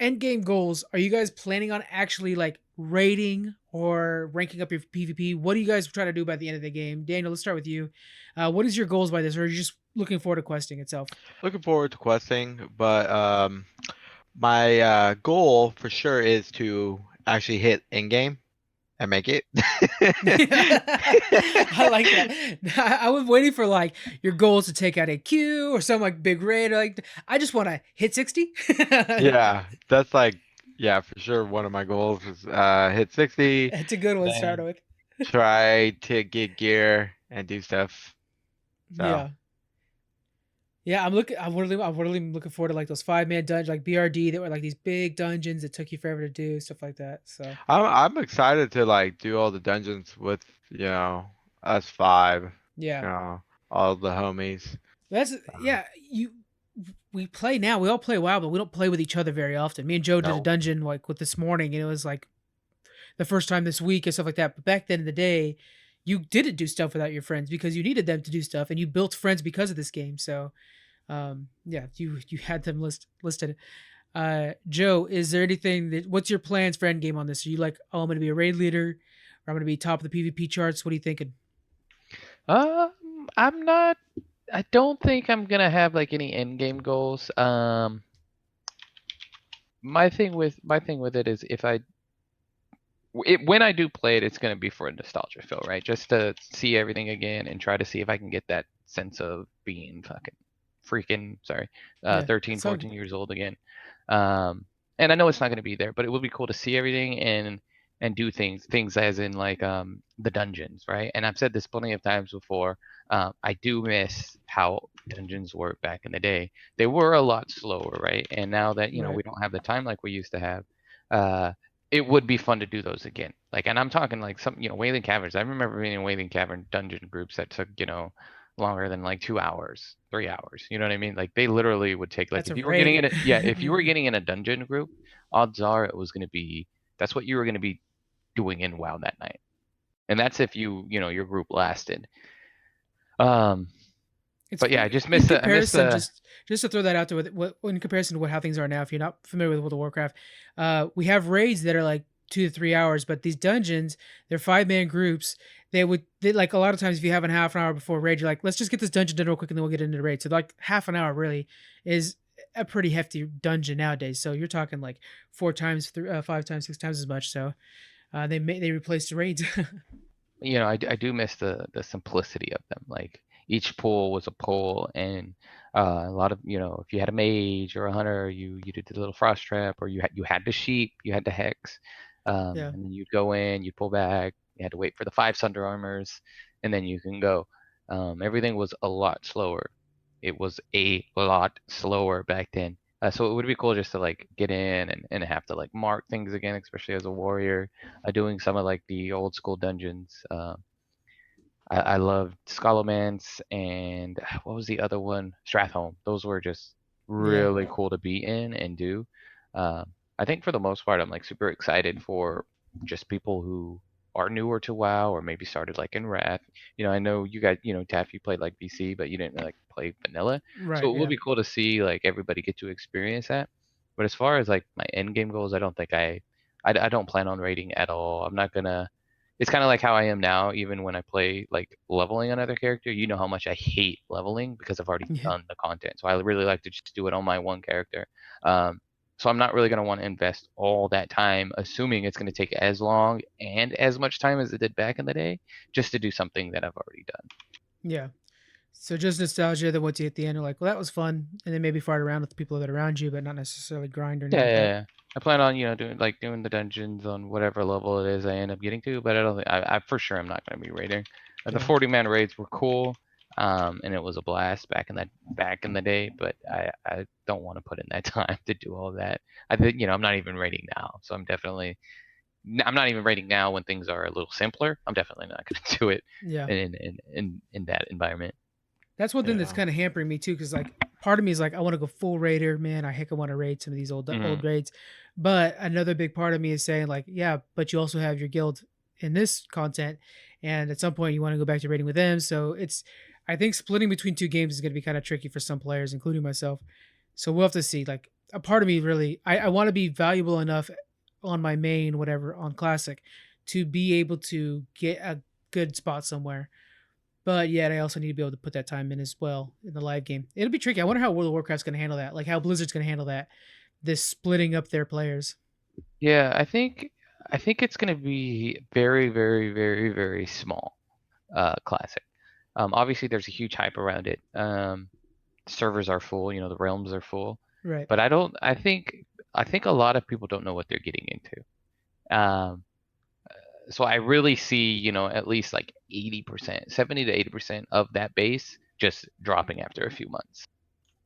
end game goals. Are you guys planning on actually like rating or ranking up your PvP? What do you guys try to do by the end of the game? Daniel, let's start with you. What is your goals by this, or are you just looking forward to questing itself? Looking forward to questing, but my goal for sure is to actually hit in game and make it. I like that. I was waiting for like your goals to take out a Q or some like big raid. Like I just want to hit 60. Yeah, that's like, yeah, for sure. One of my goals is hit 60. It's a good one, then Stardowick. try to get gear and do stuff. So. Yeah. Yeah, I'm really looking forward to like those 5-man dungeons, like BRD, that were like these big dungeons that took you forever to do, stuff like that. So I'm excited to like do all the dungeons with us 5. yeah, All the homies. that's we play now. We all play WoW, but we don't play with each other very often. Me and Joe did a No. dungeon like with this morning, and it was like the first time this week and stuff like that. But back then in the day, you didn't do stuff without your friends because you needed them to do stuff, and you built friends because of this game. So yeah, you had them listed. Joe, is there anything what's your plans for endgame on this? Are you like, oh, I'm gonna be a raid leader, or I'm gonna be top of the PvP charts? What are you thinking? I'm not. I don't think I'm gonna have like any end game goals. My thing with it is when I do play it, it's gonna be for a nostalgia feel, right? Just to see everything again and try to see if I can get that sense of being freaking 13, 14 years old again. And I know it's not going to be there, but it will be cool to see everything and do things as in like the dungeons, right? And I've said this plenty of times before. I do miss how dungeons worked back in the day. They were a lot slower, right? And now that Right. we don't have the time like we used to have, it would be fun to do those again. Like, and I'm talking like some Wailing Caverns. I remember being in Wailing Cavern dungeon groups that took longer than like 2 hours, 3 hours. You know what I mean? Like they literally would take like That's if a you were getting raid. if you were getting in a dungeon group, odds are it was going to be that's what you were going to be doing in WoW that night, and that's if your group lasted. It's But yeah, I just in missed the. I missed comparison, the. just to throw that out there with what in comparison to what how things are now. If you're not familiar with World of Warcraft, we have raids that are like 2 to 3 hours, but these dungeons, they're 5-man groups. They like a lot of times if you have a half an hour before raid, you're like, let's just get this dungeon done real quick and then we'll get into the raid. So like half an hour really is a pretty hefty dungeon nowadays. So you're talking like 4 times, 5 times, 6 times as much. So they replaced the raids. I do miss the simplicity of them. Like each pool was a pool, and a lot of if you had a mage or a hunter, you did the little frost trap, or you had the sheep, you had the hex, Yeah, and then you'd go in, you'd pull back, you had to wait for the 5 Sunder armors, and then you can go. Everything was a lot slower. It was a lot slower back then. So it would be cool just to like get in and have to like mark things again, especially as a warrior, doing some of like the old school dungeons. I loved Scholomance and what was the other one? Stratholme. Those were just yeah, really cool to be in and do. I think for the most part, I'm like super excited for just people who are newer to WoW or maybe started like in Wrath. I know you guys, Taff, you played like BC, but you didn't like play vanilla. So right, it will yeah, be cool to see like everybody get to experience that. But as far as like my end game goals, I don't think I don't plan on raiding at all. I'm not gonna. It's kind of like how I am now, even when I play like leveling another character. You know how much I hate leveling because I've already yeah, done the content. So I really like to just do it on my one character. Um, so I'm not really going to want to invest all that time, assuming it's going to take as long and as much time as it did back in the day, just to do something that I've already done. yeah. So just nostalgia that once you hit the end, you're like, well, that was fun, and then maybe fart around with the people that are around you, but not necessarily grind or anything Yeah, like yeah, that. yeah. I plan on doing the dungeons on whatever level it is I end up getting to, but I don't think I for sure I'm not going to be raiding. The Yeah, 40-man raids were cool, and it was a blast back in the day, but I don't want to put in that time to do all that. I think I'm not even raiding now, so I'm not even raiding now when things are a little simpler. I'm definitely not going to do it yeah. in that environment. That's one thing that's Yeah. kind of hampering me too, because like part of me is like, I want to go full raider, man. I heck, I want to raid some of these Hmm. old raids, but another big part of me is saying like, yeah, but you also have your guild in this content, and at some point you want to go back to raiding with them. So I think splitting between two games is going to be kind of tricky for some players, including myself. So we'll have to see. Like a part of me really, I want to be valuable enough on my main, whatever, on classic, to be able to get a good spot somewhere, but yet I also need to be able to put that time in as well in the live game. It'll be tricky. I wonder how World of Warcraft's going to handle that. Like how Blizzard's going to handle that. This splitting up their players. Yeah, I think it's going to be very, very, very, very small. Classic. Obviously, there's a huge hype around it. Servers are full, the realms are full, Right. but I think a lot of people don't know what they're getting into. So I really see, at least like 80%, 70 to 80% of that base just dropping after a few months.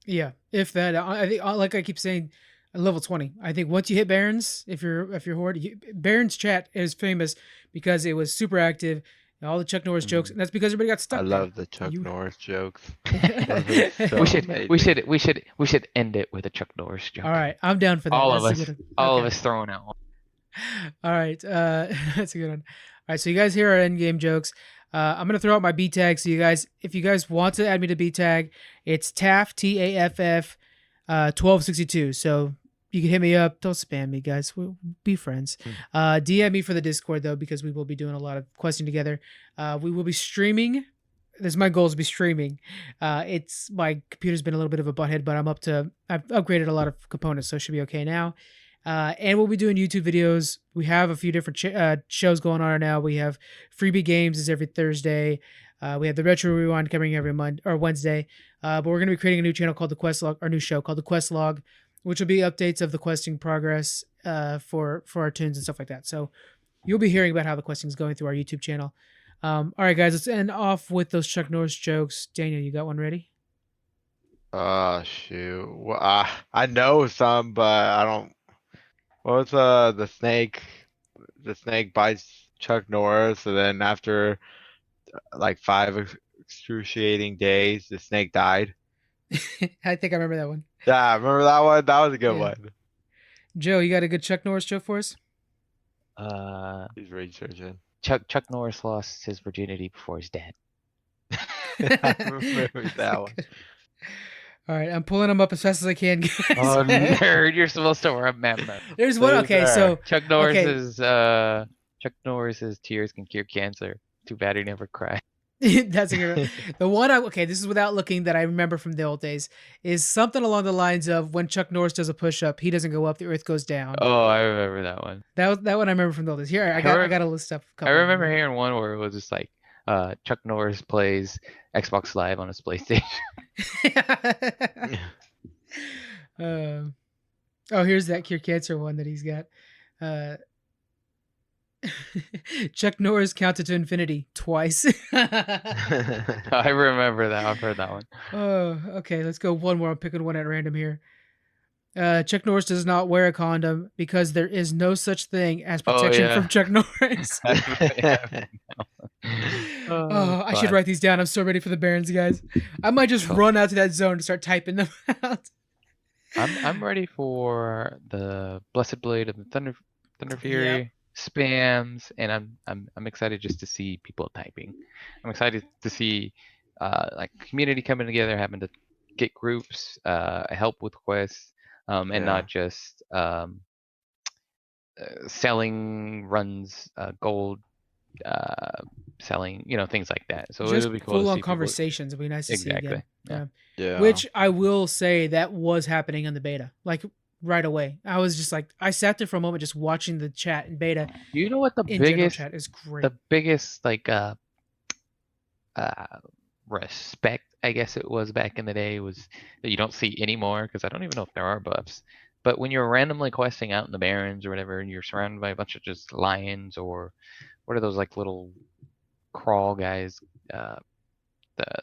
Yeah. If that, I think, like I keep saying, level 20. I think once you hit Barons, if you're horde, Barons chat is famous because it was super active. All the Chuck Norris jokes, Mhm. and that's because everybody got I stuck there. love the Chuck You. Norris jokes. Those are We so should we amazing. should we should we should end it with a Chuck Norris All joke. right, I'm down for that. All of That's a us, good one. all of Okay. us throwing out one. All right, that's a good one. All right, so you guys hear our end game jokes. I'm gonna throw out my B tag. So you guys, if you guys want to add me to B tag, it's TAFF TAFF 1262. So you can hit me up. Don't spam me, guys. We'll be friends. Hmm. DM me for the Discord though, because we will be doing a lot of questing together. We will be streaming. This is my goal is to be streaming. It's my computer's been a little bit of a butthead, but I've upgraded a lot of components, so it should be okay now. And we'll be doing YouTube videos. We have a few different shows going on right now. We have Freebie Games is every Thursday. We have the Retro Rewind coming every Monday or Wednesday. But we're going to be creating a new channel called the Quest Log, our new show called the Quest Log, which will be updates of the questing progress for our tunes and stuff like that. So you'll be hearing about how the questing is going through our YouTube channel. All right, guys, let's end off with those Chuck Norris jokes. Daniel, you got one ready? Oh shoot. Well, I know some, but I don't. What was the snake? The snake bites Chuck Norris, and then after like 5 excruciating days, the snake died. I think I remember that one. Yeah, remember that one? That was a good Yeah. one. Joe, you got a good Chuck Norris joke for us? Uh, He's researching. Chuck Norris lost his virginity before his dad. I remember that one. All right, I'm pulling them up as fast as I can, guys. Oh, nerd! You're supposed to remember. There's one. Please, Okay, sir. so Chuck Norris's tears can cure cancer. Too bad he never cried. that's a good one. The one. Okay, this is without looking that I remember from the old days is something along the lines of when Chuck Norris does a push up, he doesn't go up, the earth goes down. Oh, I remember that one. That one I remember from the old days. Here, I got a list up. I remember hearing one where it was just like Chuck Norris plays Xbox Live on his PlayStation. Oh, here's that cure cancer one that he's got. Chuck Norris counted to infinity twice. I remember that. I've heard that one. Oh, okay. Let's go one more. I'm picking one at random here. Chuck Norris does not wear a condom because there is no such thing as protection from Chuck Norris. I should write these down. I'm so ready for the Barons, guys. I might just run out to that zone to start typing them out. I'm ready for the Blessed Blade of the Thunder Fury spams, and I'm excited just to see people typing. I'm excited to see like community coming together, having to get groups, help with quests, and not just selling runs, gold, selling, things like that. So just it'll be cool. Full to on see conversations. It'll be nice to see again. Yeah. Which I will say that was happening in the beta, like right away. I was just like, I sat there for a moment just watching the chat in beta. You know what the in general biggest chat is great. The biggest respect, I guess it was back in the day, was that you don't see anymore, because I don't even know if there are buffs. But when you're randomly questing out in the Barrens or whatever, and you're surrounded by a bunch of just lions, or what are those like little crawl guys?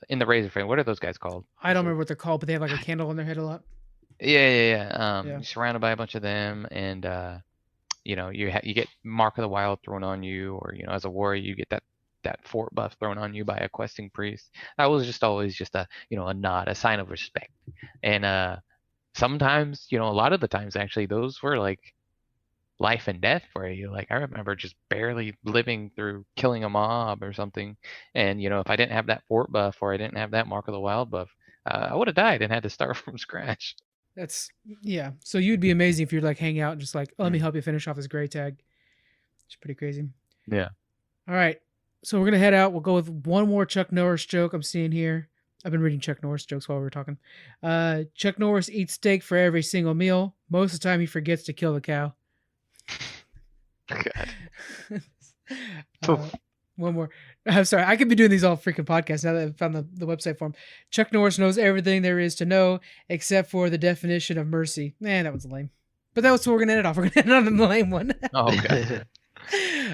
In the Razor Frame, what are those guys called? I don't remember what they're called, but they have like a candle on their head a lot. Yeah. You're surrounded by a bunch of them, and you get Mark of the Wild thrown on you, or as a warrior you get that fort buff thrown on you by a questing priest. That was just always just a a nod, a sign of respect. And sometimes, a lot of the times actually, those were like life and death for you. Like, I remember just barely living through killing a mob or something, and if I didn't have that fort buff, or I didn't have that Mark of the Wild buff, I would have died and had to start from scratch. So you'd be amazing if you're like hang out and just like, let me help you finish off this gray tag. It's pretty crazy. Yeah. All right, so we're gonna head out. We'll go with one more Chuck Norris joke I'm seeing here. I've been reading Chuck Norris jokes while we were talking. Chuck Norris eats steak for every single meal. Most of the time he forgets to kill the cow. God. One more. I'm sorry. I could be doing these all freaking podcasts now that I've found the website for him. Chuck Norris knows everything there is to know except for the definition of mercy. Man, that was lame. But that was what we're going to end it off. We're going to end it on the lame one. Oh, okay.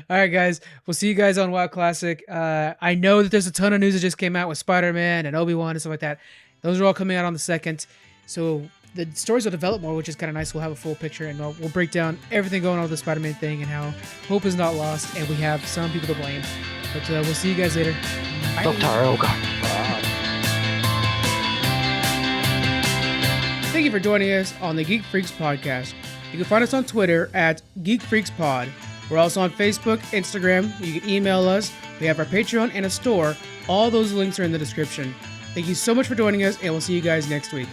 All right, guys. We'll see you guys on WoW Classic. I know that there's a ton of news that just came out with Spider-Man and Obi-Wan and stuff like that. Those are all coming out on the 2nd. So the stories will develop more, which is kind of nice. We'll have a full picture, and we'll break down everything going on with the Spider-Man thing and how hope is not lost, and we have some people to blame. But we'll see you guys later. Bye. Thank you for joining us on the Geek Freaks podcast. You can find us on Twitter at Geek Freaks Pod. We're also on Facebook, Instagram. You can email us. We have our Patreon and a store. All those links are in the description. Thank you so much for joining us, and we'll see you guys next week.